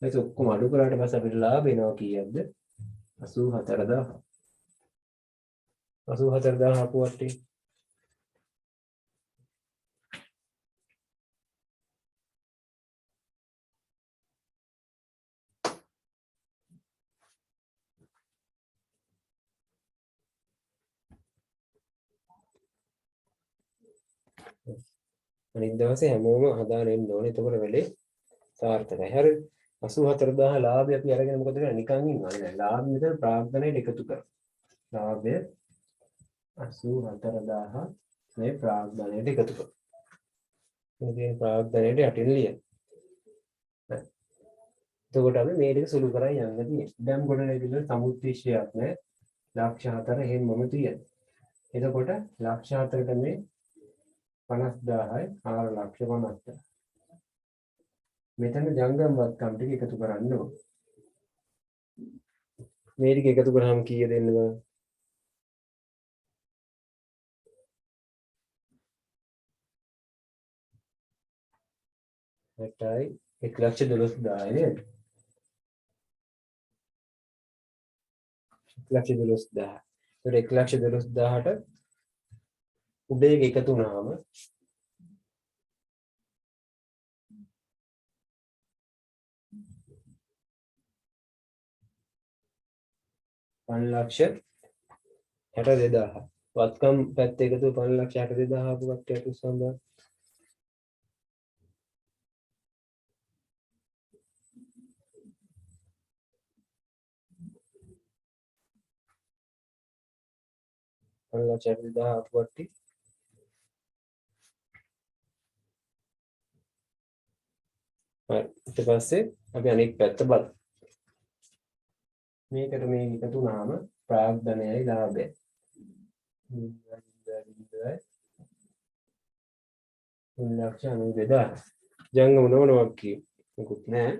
ඒක ඔක්කොම අඩු කරාට පස්සේ අපිට ලාභ එනවා කීයක්ද? 84,000. 84,000 අපුවට අනිත් දවසේ හැමෝම හදාගෙන එන්න ඕනේ. එතකොට වැඩේ සාර්ථකයි. හරි. 84000 ලාභය අපි අරගෙන මොකද කරන්නේ? නිකන් ඉන්නවනේ නෑ. ලාභ මෙතන ප්‍රාග්ධනයට එකතු කරා. ලාභය 84000 මේ ප්‍රාග්ධනයට එකතු කරා. මේ ප්‍රාග්ධනයට යටින් ලියන. එතකොට අපි මේ ටික සුළු කරන් යන්න තියෙන්නේ. දැන් ගොඩ නැගිලා සමුද්දේශයක් නෑ. ලක්ෂ 4 එහෙමම තියෙනවා. එතකොට ලක්ෂ 4ට මේ 50000යි 4 ලක්ෂ 50,000. මෙතන ජංගම වත්කම් ටික එකතු කරන්න ඕන. මේ ටික එකතු කරාම කීයද එන්නේ බලන්න. 1,12,000 නේද? 1,12,000. ඒකට 1,12,000ට උඩ එක එකතු වුණාම 5,62,000. වත්කම් පැත්ත එකතු 5,62,000 ආපු කට්ටියට උස්සන්න. 5,62,000 ආපු කට්ටිය. හරි. ඊට පස්සේ අපි අනෙක් පැත්ත බලමු. මේකට මේ එකතු වුණාම ප්‍රාග්ධනයයි ලාභයයි. 3,92,000. ජංගම නොවනවා කිය. මොකුත් නැහැ.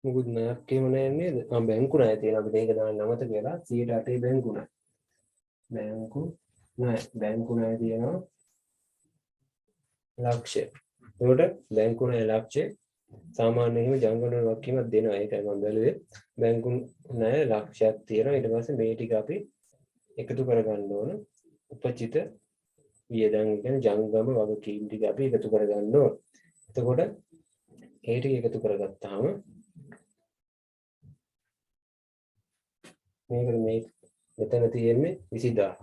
මොකුත් නැහැ කියම නෑ නේද? බැංකු ණය තියෙන අපිට ඒක දාන්න අමතක වෙලා 108 බැංකු ණය. බැංකු ණය තියෙනවා ලක්ෂය. ඒකට බැංකු ණය ලක්ෂය සාමාන්‍යයෙන්ම ජංගම වක්කීමක් දෙනවා. ඒකයි මම බැලුවේ. බැංකු ණය ලක්ෂයක් තියෙනවා. ඊට පස්සේ මේ ටික අපි එකතු කරගන්න ඕන. උපචිත වියදම් කියන්නේ ජංගම වගකීම් ටික අපි එකතු කරගන්න ඕන. එතකොට ඒ ටික එකතු කරගත්තාම මේකට මේ මෙතන තියෙන්නේ 20000.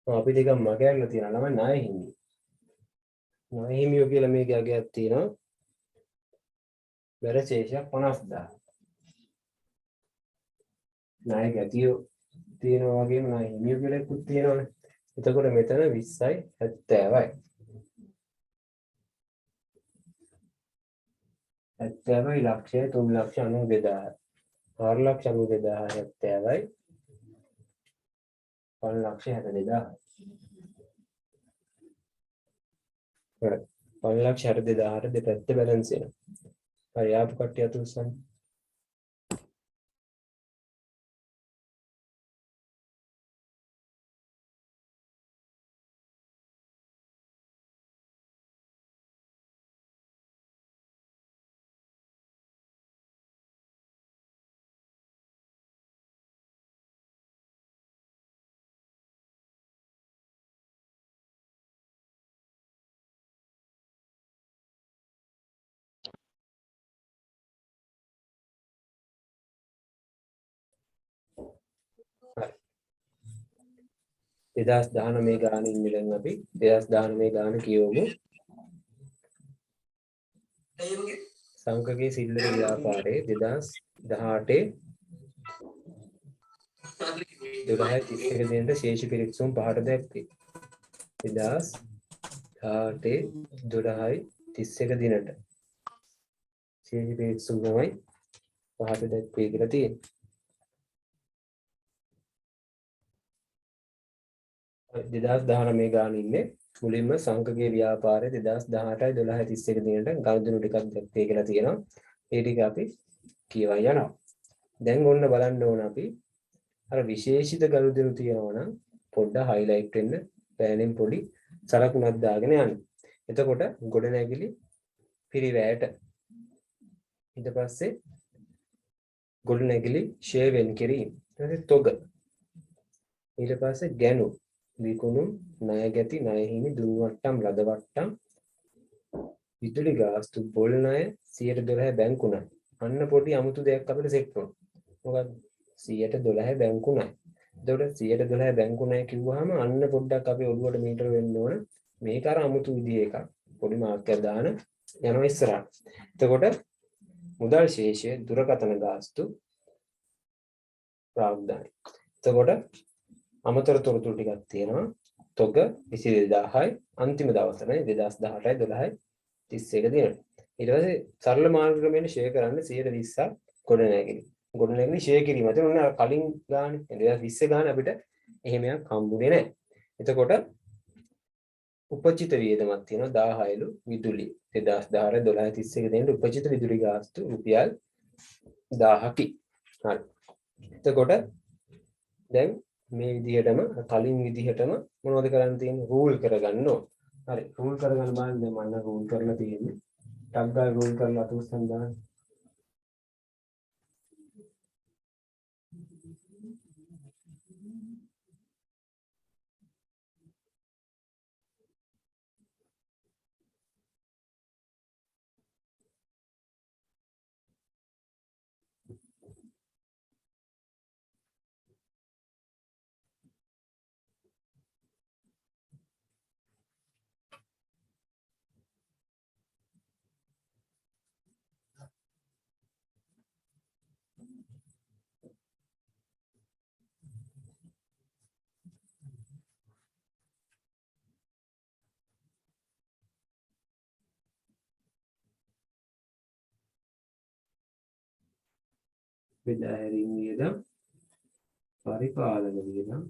අපි ටිකක් මගහැරලා තියෙනවා ළමයි ණය හිමි. ණය හිමියෝ කියලා මේකේ අගයක් තියෙනවා. බැර ශේෂයක් 50000. ණය ගැතියෝ තියෙනවා වගේම ණය හිමියෝ කියලා එකක් තියෙනවනේ. එතකොට මෙතන 20යි 70යි. 70යි ලක්ෂය 3,92,000. 4,92,000 70යි 5,62,000. 5,62,000ට දෙපැත්ත බැලන්ස් වෙනවා. හරි ආපු කට්ටිය අත උස්සන්න. හරි 2019 ගානේ ඉන්න අපි 2019 ගාන කියවමු. සංකගේ සිල්ලර ව්‍යාපාරයේ 2018 12:31 දිනට ශේෂ පිරික්සුම් 5ට දැක්වේ. 2018 12:31 දිනට ශේෂ පිරික්සුම් තමයි 5ට දැක්වේ කියලා තියෙනවා. 2019 ගාන ඉන්නේ මුලින්ම සංකගේ ව්‍යාපාරයේ 2018යි 12:31 දිනට ගනුදෙනු ටිකක් දැක්වේ කියලා තියෙනවා. ඒ ටික අපි කියවන්න යනවා. දැන් ඔන්න බලන්න ඕන අපි අර විශේෂිත ගනුදෙනු තියෙනවා නම් පොඩ්ඩක් highlight වෙන්න පෑනෙන් පොඩි සලකුණක් දාගෙන යන්න. එතකොට ගොඩනැගිලි පිරිවැයට ඊට පස්සේ ගොඩනැගිලි ෂේ වෙන් කිරීම. ඊට තොග. ඊට පස්සේ ගැනු විකුණුම් ණය ගැති ණය හිමි දුන් වට්ටම් ලද වට්ටම් විදුලි ගාස්තු පොල් ණය 112 බැංකු ණය. අන්න පොඩි අමුතු දෙයක් අපිට සෙට් වුණා. මොකද 112 බැංකු ණය. එතකොට 112 බැංකු ණය කිව්වහම අන්න පොඩ්ඩක් අපි ඔළුවට මීටර වෙන්න ඕන. මේක අර අමුතු විදිහේ එකක්. පොඩි මාක්කයක් දාන යනවා ඉස්සරහට. එතකොට මුදල් ශේෂය දුරකථන ගාස්තු ප්‍රාග්ධානය. එතකොට අමතර තොරතුරු ටිකක් තියෙනවා. තොග 22000යි අන්තිම දවසනේ 2018යි 12යි 31 දිනට. ඊට පස්සේ සරල මාර්ග ක්‍රමයෙන් ෂෙයා කරන්න 120ක් ගොඩනැගිලි. ගොඩනැගිලි ෂෙයා කිරීම. එතන ඔන්න කලින් ගානේ 2020 ගාන අපිට එහෙමයක් හම්බුනේ නැහැ. එතකොට උපචිත වියදමක් තියෙනවා 1000ලු විදුලි 2018 12 31 දෙනට උපචිත විදුලි ගාස්තු රුපියල් 1000කි. හරි. එතකොට දැන් මේ විදිහටම කලින් විදිහටම මොනවද කරන්න තියෙන්නේ? රූල් කරගන්න ඕන. හරි. රූල් කරගන්න බලන්න දැන් මම රූල් කරලා තියෙන්නේ. ටග් ගාලා රූල් කරලා අතුස්සන් දාන්න. බෙදා හැරීම වියදම් පරිපාලන වියදම්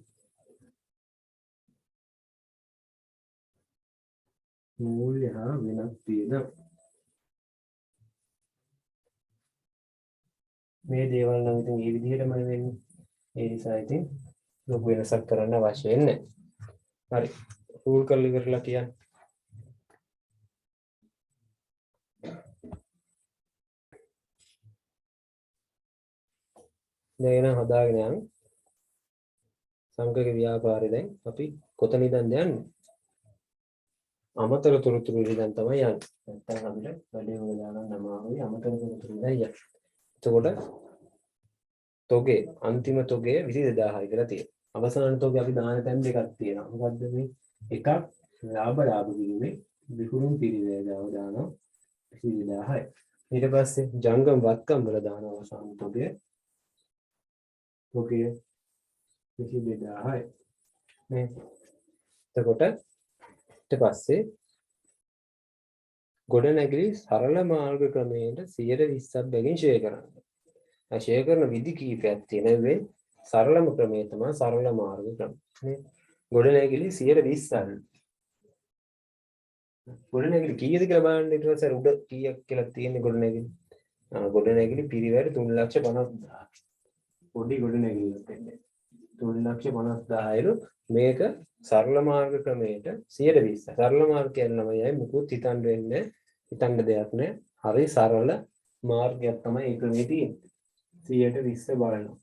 මූල්‍ය හා වෙනස් වියදම් මේ දේවල් නම් ඉතින් මේ විදිහටම වෙන්නේ. ඒ නිසා ඉතින් ලොකු වෙනසක් කරන්න අවශ්‍ය වෙන්නේ නැහැ. හරි. රූල් කරලා ඉවරලා කියන්නේ. දැන් හදාගෙන යන්න. සංකේත ව්‍යාපාරේ දැන් අපි කොතනින්ද යන්නේ? අමතර තොරතුරු වලින් තමයි යන්නේ. නැත්නම් අපිට වැඩේ වල දාගන්න අමාරුයි අමතර තොරතුරු වලින් යන්න. එතකොට තොගේ අන්තිම තොගේ 22000 කියලා තියෙනවා. අවසාන තොගේ අපි දාන තැන් දෙකක් තියෙනවා. මොකද්ද මේ? එකක් ලාභ කිරීමේ විකුණුම් පිරිවැයව දානවා 22000යි. ඊට පස්සේ ජංගම වත්කම් වල දාන අවසාන තොගේ 22000යි. නේ. එතකොට ඊට පස්සේ ගොඩනැගිලි සරල මාර්ග ක්‍රමයට 120ක් බැගින් ෂෙයා කරන්න. ෂෙයා කරන විදි කීපයක් තියෙනවා. සරලම ක්‍රමය තමයි සරල මාර්ග ක්‍රමය. නේ. ගොඩනැගිලි 120ක්. ගොඩනැගිලි කීයද කියලා බලන්න ඊට පස්සේ උඩ කීයක් කියලා තියෙන්නේ ගොඩනැගිලි. ගොඩනැගිලි පිරිවැයට 3,50,000. පොඩි ගොඩනැගිල්ලක් වෙන්නේ. 3,50,000 මේක සරල මාර්ග ක්‍රමයට 120. සරල මාර්ග කියනමයි මුකුත් හිතන්න වෙන්නේ. හිතන්න දෙයක් නෑ. හරි සරල මාර්ගයක් තමයි ඒ ක්‍රමයේ තියෙන්නේ. 120 බලනවා.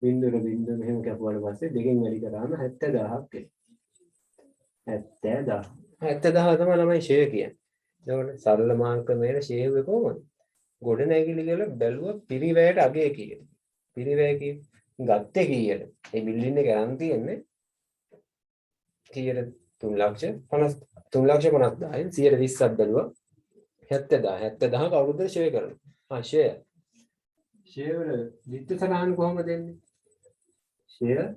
බින්දුර බින්දුර මෙහෙම කැපුවාට පස්සේ දෙකෙන් වැඩි කරාම 70,000ක් එනවා. 70,000 තමයි ළමයි ෂෙයා කියන්නේ. එතකොට සරල මාර්ග ක්‍රමයේ ෂෙයා වෙන්නේ කොහොමද? ගොඩනැගිලි වල බැලුව පිරිවැයට අගය කීයද? පිරිවැය ගත්තේ කීයද? මේ බිල්ඩින් එක ගන්න තියෙන්නේ කීයද? 3,50,000න් 120ක් බැලුවා 70,000 කවුරුද ෂෙයා කරන්නේ? ෂෙයා වල විත්තු සටහන කොහොමද දෙන්නේ? ෂෙයා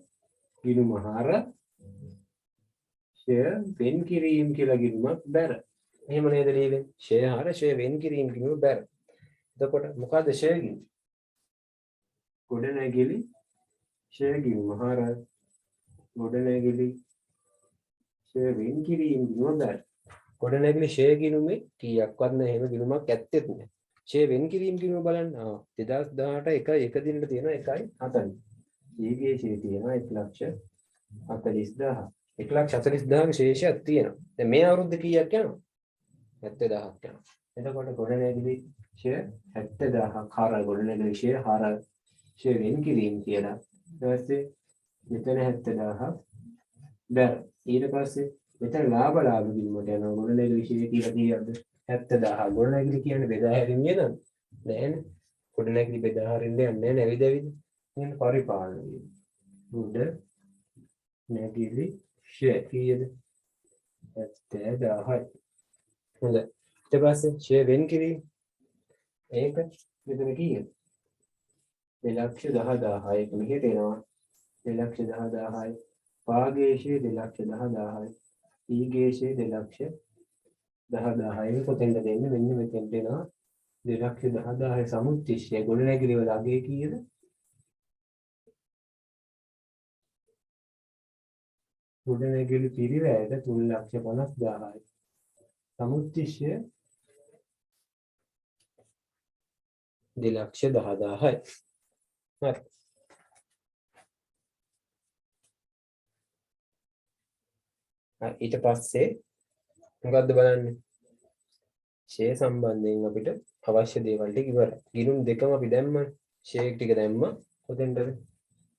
ගිණුමහාර ෂෙයා වෙන් කිරීම කියලා ගිණුමක් බැර. එහෙම නේද ලියන්නේ? ෂෙයා හර ෂෙයා වෙන් කිරීම ගිණුම බැර. එතකොට මොකද්ද ෂෙයා ගිණුම? ගොඩනැගිලි ෂෙයා ගිණුමහාර ගොඩනැගිලි ෂෙයා වෙන් කිරීම ගිණුම බැර. ගොඩනැගිලි ෂෙයා ගිණුමේ කීයක්වත් නැහැ. එහෙම ගිණුමක් ඇත්තෙත් නැහැ. ෂෙයා වෙන් කිරීම ගිණුම බලන්න. 2018 එක දිනට තියෙනවා 1.40. ඊගේ ෂෙයා තියෙනවා 1,40,000. 1,40,000ක ශේෂයක් තියෙනවා. දැන් මේ අවුරුද්ද කීයක් යනවා? 70,000ක් යනවා. එතකොට ගොඩනැගිලි ෂෙයා 70,000ක් හාර ගොඩනැගිලි ෂෙයා හාර ෂෙයා වෙන් කිරීම කියලා. ඊට පස්සේ මෙතන 70,000ක් දැන් ඊට පස්සේ මෙතන ලාභ බිඳුවට යනවා. ගොඩනැගිලි ෂෙයා කියලා කීයක්ද? 70,000. ගොඩනැගිලි කියන්නේ බෙදා හැරීමේ නේද? නෑනේ. ගොඩනැගිලි බෙදා හරින්න යන්නේ නැහැ නේද? ඇවිද එහෙනම් පරිපාලන වීම. උඩ නැගිලි ෂෙයා කීයද? 70,000යි. හොඳයි. ඊට පස්සේ ෂෙයා වෙන් කිරීම. ඒක මෙතන කීයද? 2,10,000යි. ඒක මෙහෙට එනවා. 2,10,000යි. පාගේශයේ 2,10,000යි. ඊගේශයේ 2,10,000යි. කොතෙන්ද දෙන්නේ? මෙන්න මෙතෙන්ට එනවා. 2,10,000යි සමුච්චිෂ්ඨය. ගොඩනැගිලි වල අගේ කීයද? ගොඩනැගිලි පිරිවැයට 3,50,000යි. සමුච්චිෂ්ඨය 2,10,000යි. හරි. ඊට පස්සේ මොකද්ද බලන්නේ? ෂේ සම්බන්ධයෙන් අපිට අවශ්‍ය දේවල් ටික ඉවරයි. ගිණුම් දෙකම අපි දැම්මා. ෂේ ටික දැම්මා. කොතෙන්ද?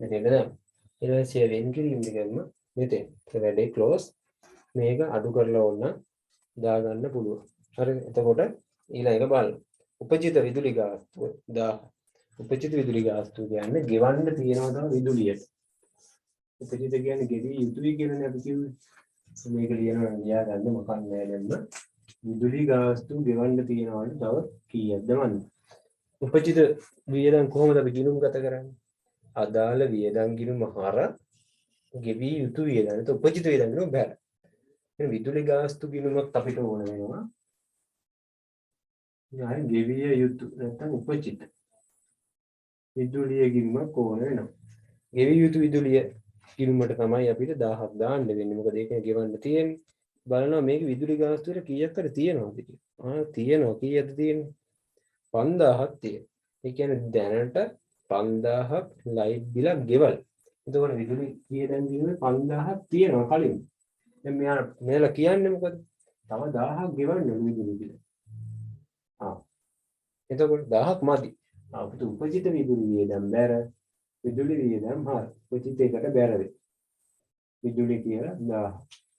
මෙතෙන්ද දැම්මා. ඊට පස්සේ ෂේ වෙන් කිරීම ටික දැම්මා. මෙතෙන්. ඒ වැඩේ ක්ලෝස්. මේක අඩු කරලා ඕන දාගන්න පුළුවන්. හරි. එතකොට ඊළඟ එක බලන්න. උපජිත විදුලි ගාස්තුව 1000. උපජිත විදුලි ගාස්තුව කියන්නේ ගෙවන්න තියෙනවා තමයි විදුලියට. උපජිත කියන්නේ ගෙවි යුතුයි කියන්නේ අපි කිව්වේ. මේක ලියනවා ලියා ගන්න මොකක් නෑ දැම්ම. විදුලි ගාස්තු ගෙවන්න තියෙනවලු තව කීයක්ද මන්. උපජිත වියදම් කොහොමද අපි ගිණුම් ගත කරන්නේ? අදාළ වියදම් ගිණුම හර ගෙවි යුතු වියදම්. ඒක උපජිත වියදම් ගිණුම බෑ. එහෙනම් විදුලි ගාස්තු ගිණුමක් අපිට ඕන වෙනවා. ඊළඟ ගෙවිය යුතු නැත්නම් උපජිත විදුලිය ගිණුමක් ඕන වෙනවා. ගෙවි යුතු විදුලිය ගිණුමට තමයි අපිට 1000ක් දාන්න වෙන්නේ. මොකද ඒක ගෙවන්න තියෙන්නේ. බලනවා මේක විදුලි ගාස්තුවේ කීයක් හරි තියෙනවද කියලා. තියෙනවා. කීයද තියෙන්නේ? 5000ක් තියෙනවා. ඒ කියන්නේ දැනට 5000ක් ලයිට් බිලක් ගෙවල්. එතකොට විදුලි වියදම් ගිණුමේ 5000ක් තියෙනවා කලින්. දැන් මෙයාලා කියන්නේ මොකද? තව 1000ක් ගෙවන්න විදුලි බිල. එතකොට 1000ක් මදි. අපිට උපජිත විදුලි වියදම් බැර විදුලි වියදම් හරි. උපජිත එකට බැර වෙයි. විදුලි කියලා 1000.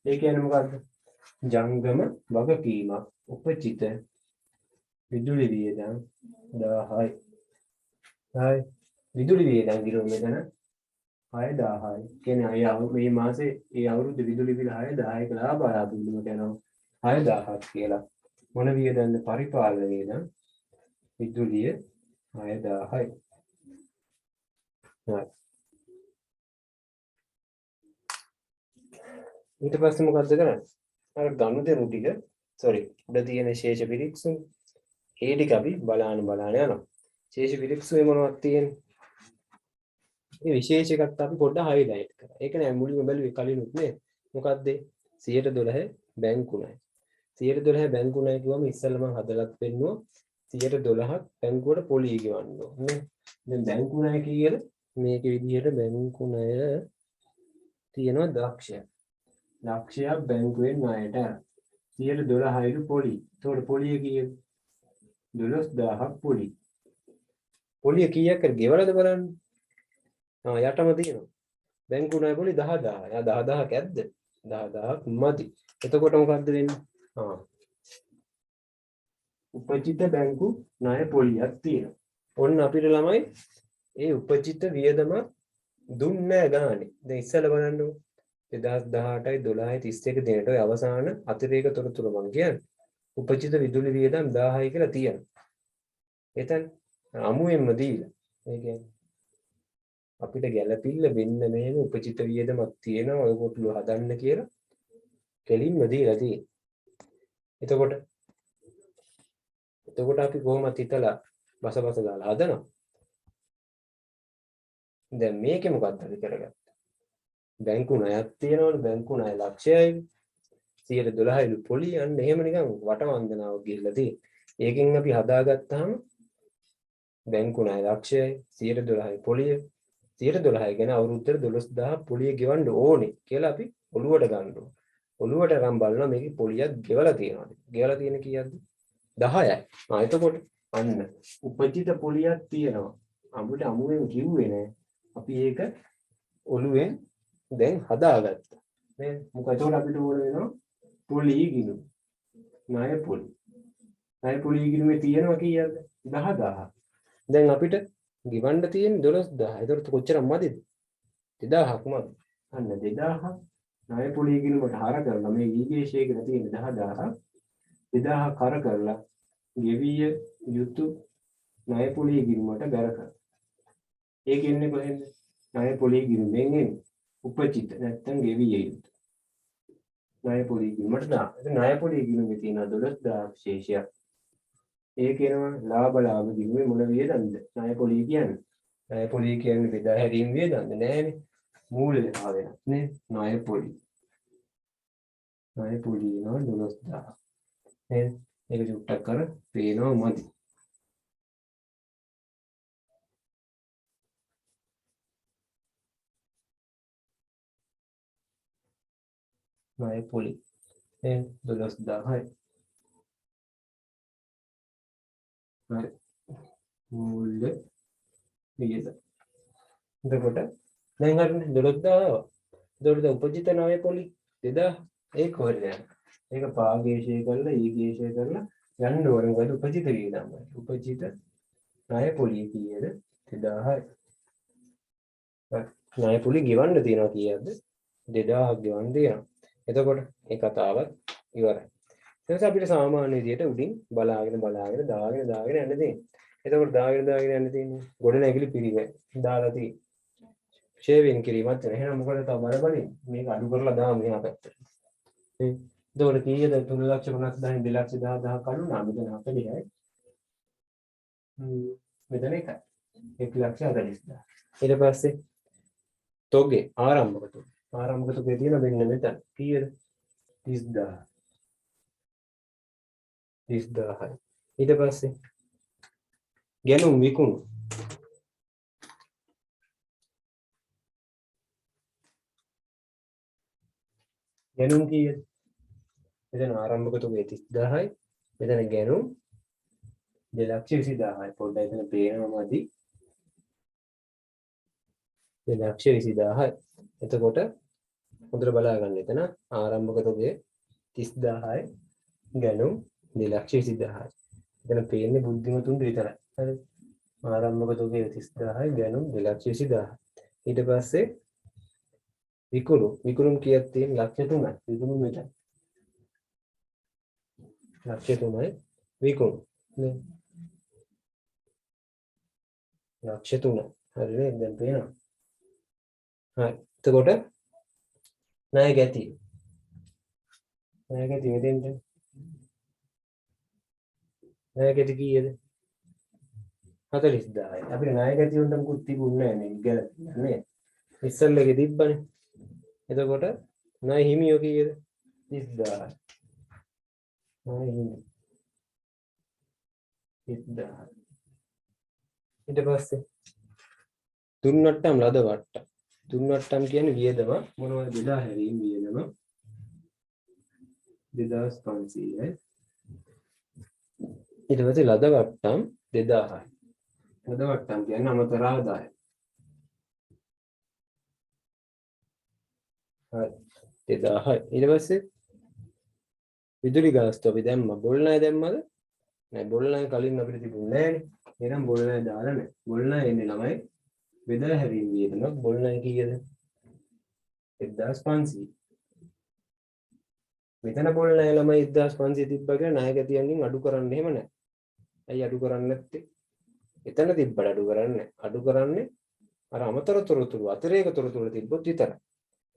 ඒ කියන්නේ මොකද්ද? ජංගම වගකීමක්. උපජිත විදුලි වියදම් 1000යි. හරි. විදුලි වියදම් ගිණුම මෙතන 6000යි. කියන්නේ මේ මාසේ මේ අවුරුද්ද විදුලි බිල 6000ක ලාභ ආරම්භුලට යනවා 6000ක් කියලා. මොන වියදම්ද? පරිපාලන වියදම්. විදුලිය 6000යි. හරි. ඊට පස්සේ මොකද්ද කරන්නේ? අර ගනුදෙනු ටික උඩ තියෙන ශේෂ පිරික්සුම් ඒ ටික අපි බලාන යනවා. ශේෂ පිරික්සුමේ මොනවද තියෙන්නේ? මේ විශේෂ එකක් අපි පොඩ්ඩක් හයිලයිට් කරා. ඒක නෑ මුලින්ම බැලුවේ කලිනුත් නේ. මොකද්ද? 112 බැංකු ණය. 112 බැංකු ණය කිව්වම ඉස්සෙල්ලා මම හදලත් පෙන්නුවා 112ක් බැංකුවට පොලී ගෙවන්න ඕනේ. දැන් බැංකු ණය කීයද? මේක විදිහට බැංකු ණය තියෙනවා ලක්ෂයක්. ලක්ෂයක් බැංකුවෙන් ණයට 112යිලු පොලී. ඒතකොට පොලිය කීයද? 12000ක් පොලී. පොලිය කීයක් කර ගෙවලද බලන්න. යටම තියෙනවා. බැංකු ණය පොලී 10000. යා 10000ක් ඇද්ද? 10000ක් මදි. එතකොට මොකද්ද වෙන්නේ? උපජිත බැංකු ණය පොලියක් තියෙනවා. ඔන්න අපිට ළමයි ඒ උපජිත වියදම දුන්නේ ගානේ. දැන් ඉස්සෙල්ලා බලන්නකො 2018යි 12යි 31 දිනට ඔය අවසාන අතිරේක තොරතුරු මං කියන්නේ. උපජිත විදුලි වියදම් 1000යි කියලා තියෙනවා. එතන අමුයෙන්ම දීලා. ඒ කියන්නේ අපිට ගැළපිල්ල වෙන්න මේක උපජිත වියදමක් තියෙනවා ඔය කොටුව හදන්න කියලා කෙලින්ම දීලා තියෙනවා. එතකොට අපි කොහොමද හිතලා බසබස දාලා හදනවා. දැන් මේකේ මොකක්ද අපි කරගත්තේ? බැංකු ණයක් තියෙනවනේ බැංකු ණය ලක්ෂයයි 112යිලු පොලි යන්න එහෙම නිකන් වටවන්දනාවක් ගිහිල්ලා තියෙන්නේ. ඒකෙන් අපි හදාගත්තාම බැංකු ණය ලක්ෂයයි 112යි පොලිය 112 ගැන අවුරුද්දට 12000 පොලිය ගෙවන්න ඕනේ කියලා අපි ඔළුවට ගන්න ඕන. ඔළුවට ගම් බලනවා මේකේ පොලියක් ගෙවලා තියෙනවාද? ගෙවලා තියෙන කීයක්ද? 10යි. එතකොට අන්න උපජිත පොලියක් තියෙනවා. අපිට අමුවෙන් කිව්වේ නෑ. අපි ඒක ඔළුවෙන් දැන් හදාගත්තා. නේද? මොකද එතකොට අපිට ඕන වෙනවා පොලි ගිණුම. ණය පොලි. ණය පොලි ගිණුමේ තියෙනවා කීයක්ද? 10000. දැන් අපිට ගෙවන්න තියෙන 12000. එතකොට කොච්චර මදිද? 2000ක් මදි. අන්න 2000 ණය පොලි ගිණුමට හර කරලා මේ ඊගේෂය කියලා තියෙන 10000 2000 කර කරලා ගෙවිය යුතු ණය පොලි ගිණුමට බැර කරනවා. ඒක එන්නේ කොහෙන්ද? ණය පොලි ගිණුමෙන් එන්නේ. උපචිත නැත්තම් ගෙවිය යුතු. ණය පොලි ගිණුමට දාන්න. ඉතින් ණය පොලි ගිණුමේ තියෙන 12000 ශේෂයක්. ඒ කියනවා ලාභ ගිණුමේ මොන වේදන්ද? ණය පොලි කියන්නේ. ණය පොලි කියන්නේ බෙදා හැරීම වේදන්ද? නෑනේ. මූලය ආවෙන නේ ණය පොලි. ණය පොලි වෙනවා 12000. නේද? ඒක චුට්ටක් කර පේනවා මදි. ණය පොලි. 12000යි. හරි. මූල්‍ය වියද. එතකොට දැන් හරිනේ 12000. එතකොට උපජිත ණය පොලි 2000 ඒක හොරද යන. ඒක පාගේශය කරලා ඊගේශය කරලා යන්න ඕන. මොකද උපජිත වියදම්. උපජිත ණය පොලි කීයද? 2000යි. ණය පොලි ගෙවන්න තියනවා කීයද? 2000ක් ගෙවන්න තියෙනවා. එතකොට මේ කතාවත් ඉවරයි. ඊට අපිට සාමාන්‍ය විදියට උඩින් බලාගෙන දාගෙන යන්න තියෙනවා. එතකොට දාගෙන යන්න තියෙන්නේ ගොඩ නැගිලි පිළිවෙල දාලා තියෙන්නේ. ෂේවින් කිරීමත් වෙන. එහෙනම් මොකද තව බලබලින් මේක අඩු කරලා දාමු මෙහා පැත්තට. එතකොට කීයද? 3,50,000 2,10,000 කඩුනා මෙතන 40යි. මෙතන එකයි. 1,40,000. ඊට පස්සේ තොගේ ආරම්භක තොගේ. ආරම්භක තොගේ තියෙන මෙන්න මෙතන. කීයද? 30,000. 30,000යි. ඊට පස්සේ ගැනුම් විකුණු. ගැනුම් කීයද? මෙතන ආරම්භක තොගේ 30,000යි. මෙතන ගැනුම් 2,20,000යි. පොඩ්ඩක් එතන පේනවාමදි. 2,20,000යි. එතකොට හොඳට බලා ගන්න. එතන ආරම්භක තොගේ 30,000යි. ගැනුම් 2,20,000යි. එතන පේන්නේ බුද්ධිමතුන්ට විතරයි. හරි. ආරම්භක තොගේ 30,000යි ගැනුම් 2,20,000. ඊට පස්සේ විකුණුම් කීයක් තියෙන? 3,00,000. විකුණුම් මෙතන. 3,00,000යි විකුණුම්. නේ. 3,00,000. හරිනේ දැන් පේනවා. හරි. එතකොට ණය ගැතිය. ණය ගැතිය මෙතෙන්ට. ණය ගැතිය කීයද? 40,000යි. අපිට ණය ගැතිය වුණා මොකුත් තිබුණේ නැහැ නේ ගැලපෙන්නේ නේ. ඉස්සල්ලගේ තිබ්බනේ. එතකොට ණය හිමියෝ කීයද? 30,000යි. ණය හිමි 30,000. ඊට පස්සේ තුන්වට්ටම් ලද වට්ටම්. තුන්වට්ටම් කියන්නේ වියදම මොනවද? බෙදා හැරීම වියදම 2,500යි. ඊට පස්සේ ලද වට්ටම් 2,000යි. ලද වට්ටම් කියන්නේ අමතර ආදාය. හරි 2,000යි. ඊට පස්සේ විදුලි ගාස්තු අපි දැම්මා. බොල් ණය දැම්මද? නෑ බොල් ණය කලින් අපිට තිබුණේ නෑනේ. එහෙනම් බොල් ණය දාලා නෑ. බොල් ණය එන්නේ ළමයි බෙදා හැරීම වියදම. බොල් ණය කීයද? 1,500. මෙතන බොල් ණය ළමයි 1,500 තිබ්බා කියලා ණය ගැතියන්ගෙන් අඩු කරන්න එහෙම නෑ. ඇයි අඩු කරන්නේ නැත්තේ? එතන තිබ්බට අඩු කරන්නේ. අඩු කරන්නේ අර අමතර තොරතුරු අතිරේක තොරතුරු තිබ්බොත් විතරයි.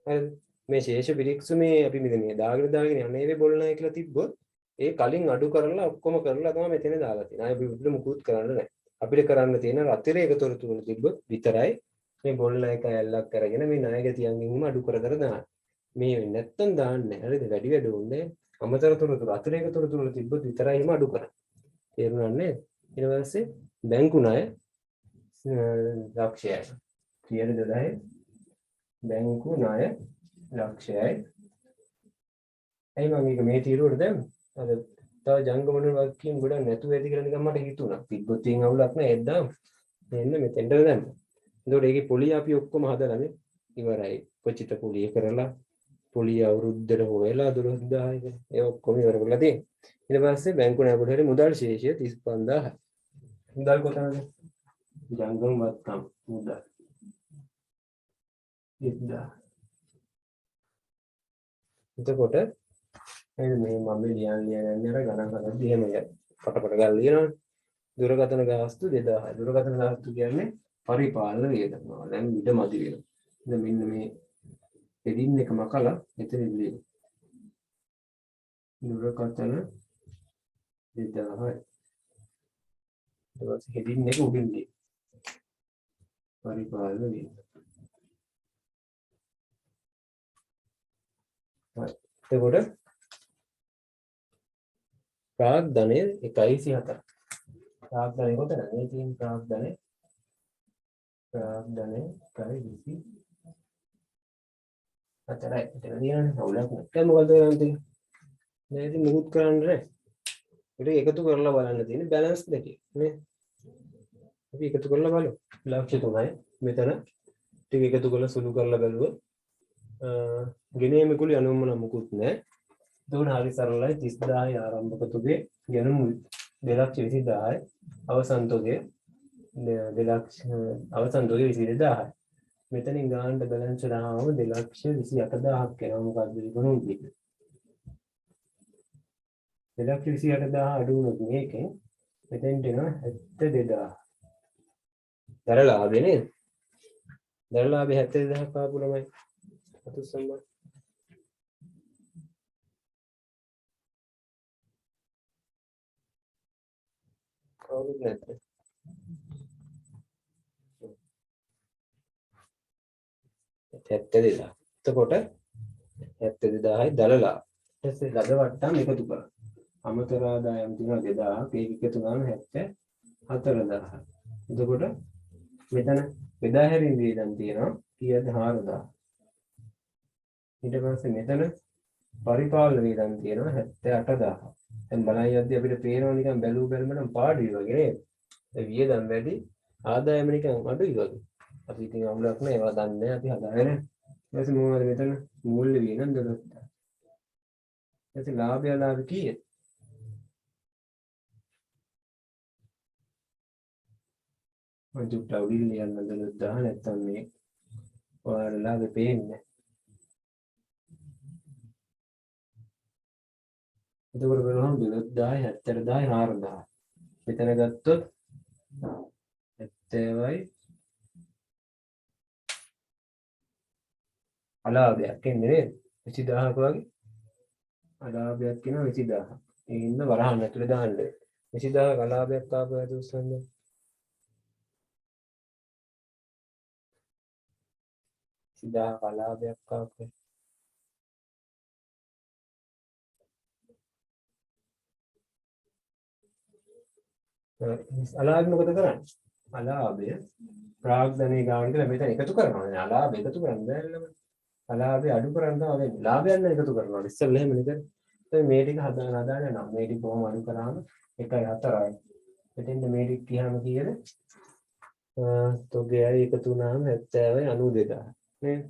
හරිද? මේ ශේෂ පිරික්සුමේ අපි මේ දාගෙන යන්නේ බොල් ණය කියලා තිබ්බොත් ඒ කලින් අඩු කරලා ඔක්කොම කරලා තමයි මෙතන දාලා තියෙන්නේ. ආයෙ අපිට මුකුත් කරන්න නැහැ. අපිට කරන්න තියෙන අතිරේක තොරතුරු තිබ්බොත් විතරයි මේ බොල් ණය කැලලක් කරගෙන මේ ණය ගැතියන්ගෙන්ම අඩු කර දාන්න. මේ නැත්තම් දාන්නේ නැහැ. හරිද? වැඩි වැඩ උන්නේ අමතර තොරතුරු අතිරේක තොරතුරු තිබ්බොත් විතරයි එහෙම අඩු කරන්නේ. තේරුණා නේද? ඊට පස්සේ බැංකු ණය ලක්ෂයයි. 12 බැංකු ණය ලක්ෂයයි. ඇයි මම මේ තීරුවට දැම්මේ? අර තව ජංගම වර්ගකීම් ගොඩක් නැතුව ඇති කියලා නිකන් මට හිතුණා. තිබ්බොත් තියෙන අවුලක් නැහැ එද්දාම. මෙන්න මෙතෙන්ට දැම්මා. එතකොට ඒකේ පොලිය අපි ඔක්කොම හදලානේ ඉවරයි. උපචිත පොලිය කරලා පොලිය අවුරුද්දට හොයලා 12000 ඒ ඔක්කොම ඉවර කරලා තියෙනවා. ඊට පස්සේ බැංකු ණයකට හරි මුදල් ශේෂය 35000. මුදල් කොතනද? ජංගම වත්කම් මුදල් 1000. එතකොට මේ මම ලියන්නේ අර ගණන් හදද්දී එහෙම පටපට ගාලා ලියනවනේ. දුරකථන ගාස්තු 2000. දුරකථන ගාස්තු කියන්නේ පරිපාලන වියදම. දැන් ඊට මදි වෙනවා. දැන් මෙන්න මේ heading එක මකලා එතන ලියන්න. දුරකථන 2000. ඊට පස්සේ heading එක උඩින් ලියන්න. පරිපාලන වියදම. හරි. එතකොට ප්‍රාග්ධනය 1/4. ප්‍රාග්ධනය කොතනද? මේ තියෙන ප්‍රාග්ධනය 1/24. එතන තියෙන අවුලක් නැත්නම් මොකද කරන්නේ? දැන් ඉතින් මුකුත් කරන්න නැහැ. ඒක එකතු කරලා බලන්න තියෙන බැලන්ස් දෙකේ නේ. අපි එකතු කරලා බලමු. ලක්ෂ්‍ය 3යි. මෙතන ටික එකතු කරලා සුළු කරලා බලුවොත් ගෙනීමේ කුලි අනුමන මුකුත් නැහැ. එතකොට හරි සරලයි 30000 ආරම්භක තුගේ ගෙනුම් 220000යි අවසන් තුගේ 2 අවසන් තුගේ 22000යි. මෙතනින් ගන්න බැලන්ස් එක දාම 228000ක් එනවා. මොකද්ද ඉක්ුණු දෙක. 228000 අඩු වුණොත් මේකෙන් මෙතෙන්ට එනවා 72000. දරලාභේ නේද? දරලාභේ 72000ක් ආපු ළමයි. අතු සම්බන්ධ කවුරුත් නැත්නම් 72000. එතකොට 72000යි දලලා. ඊට පස්සේ ලද වට්ටම් එකතු කරා. අමතර ආදායම් තියෙනවා 2000. ඒක එකතු කරාම 74000. එතකොට මෙතන බෙදා හැරීම වියදම් තියෙනවා කීයද? 4000. ඊට පස්සේ මෙතන පරිපාලන වියදම් තියෙනවා 78000. දැන් බලයි යද්දි අපිට පේනවා නිකන් බැලු බැලමනම් පාඩුයි වගේ නේද? ඒ වියදම් වැඩි ආදායම නිකන් අඩුයි වගේ. අපි ඉතින් අවුලක් නෑ ඒවා දන්නේ අපි හදාගෙන. ඊට පස්සේ මොනවද මෙතන මූල්‍ය වියදම් 12000. ඊට ලාභය ලාභ කීයද? මම දුක්ට උඩින් ලියන්න 12000 නැත්තම් මේ ඔයාලලාගේ පේන්නේ. එතකොට බලන්න 20000 70000 4000. මෙතන ගත්තොත් 70යි අලාභයක් එන්නේ නේද? 20000ක වගේ අලාභයක් කියනවා 20000. ඒ ඉන්න වරහන් ඇතුලේ දාන්න. 20000ක අලාභයක් ආපු ඇතුස්සන්න. 20000ක අලාභයක් ආපු. අලාභ මොකද කරන්නේ? අලාභය ප්‍රාග්ධනයේ ගාන කියලා මෙතන එකතු කරනවා. අලාභ එකතු කරන්න බැහැ. අලාභය අඩු කරන්න තමයි වෙන්නේ. ලාභයන් එකතු කරනවා. ඉස්සෙල්ලා එහෙම නේද? දැන් මේ ටික හදාගෙන යනවා. මේ ටික කොහොම අඩු කරාම 1/4යි. එතෙන්ද මේ ටික කියහම කීයද? තොගයයි එකතු වුණාම 70යි 92000 නේද?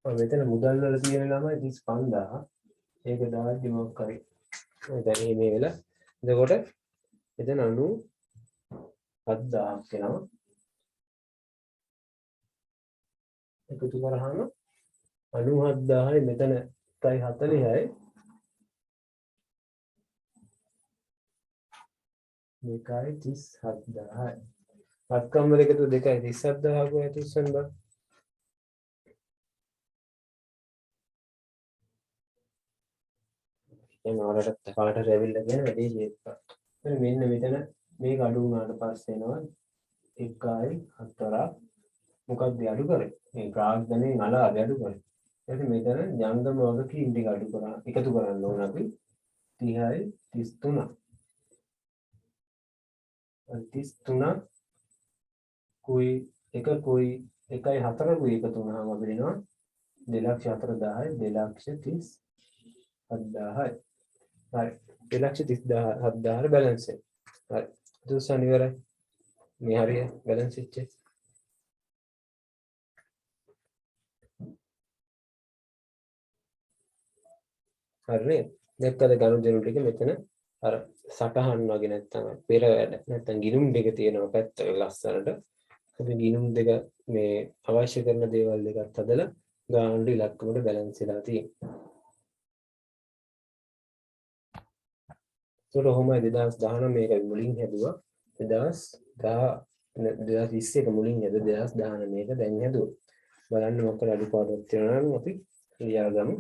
මෙතන මුදල් වල තියෙන ළමයි 35000. ඒක දාද්දි මොකක් කරේ? දැන් මේ වෙලා. එතකොට මෙතන 97000ක් එනවා. එකතු කරාම 97000යි මෙතන 140යි. මේකයි 37000යි. වත්කම් වල එකතු 2යි 37000ක් වගේ තුස්සන් බා. දැන් ඔයාලට කාටට ඇවිල්ලා කියන වැඩේ කියපන්. මෙන්න මෙතන මේක අඩු වුණාට පස්සේ එනවා 1.4. මොකක්ද අඩු කරේ? මේ ප්‍රාග්ධනයේ අලාභය අඩු කරේ. එතකොට මෙතන ජංගම වගකීම් ටික අඩු කරා එකතු කරන්න ඕන අපි 30යි 33. 33 කුයි එක කුයි 1.4 කුයි එකතු වුණාම අපිට එනවා 2,40,000යි 2,37,000යි. හරි 2,37,000 බැලන්ස් එක. හරි. දුස්සන් ඉවරයි. මේ හරිය බැලන්ස් වෙච්ච. හරිනේ. දැක්කද ගනුදෙනු ටික මෙතන අර සටහන් වගේ නැත්තම් පෙර වැඩ නැත්තම් ගිණුම් දෙක තියෙනවා පැත්ත ලස්සනට. අපි ගිණුම් දෙක මේ අවශ්‍ය කරන දේවල් දෙකත් හදලා ගානට ඉලක්කමට බැලන්ස් වෙලා තියෙනවා. ඒකට ඔහොමයි 2019 මේක මුලින් හැදුවා. 2021 මුලින් හැදුවා 2019 මේක දැන් හැදුවා. බලන්න මොකද අඩුපාඩුවක් තියෙනවා නම් අපි ලියා ගමු.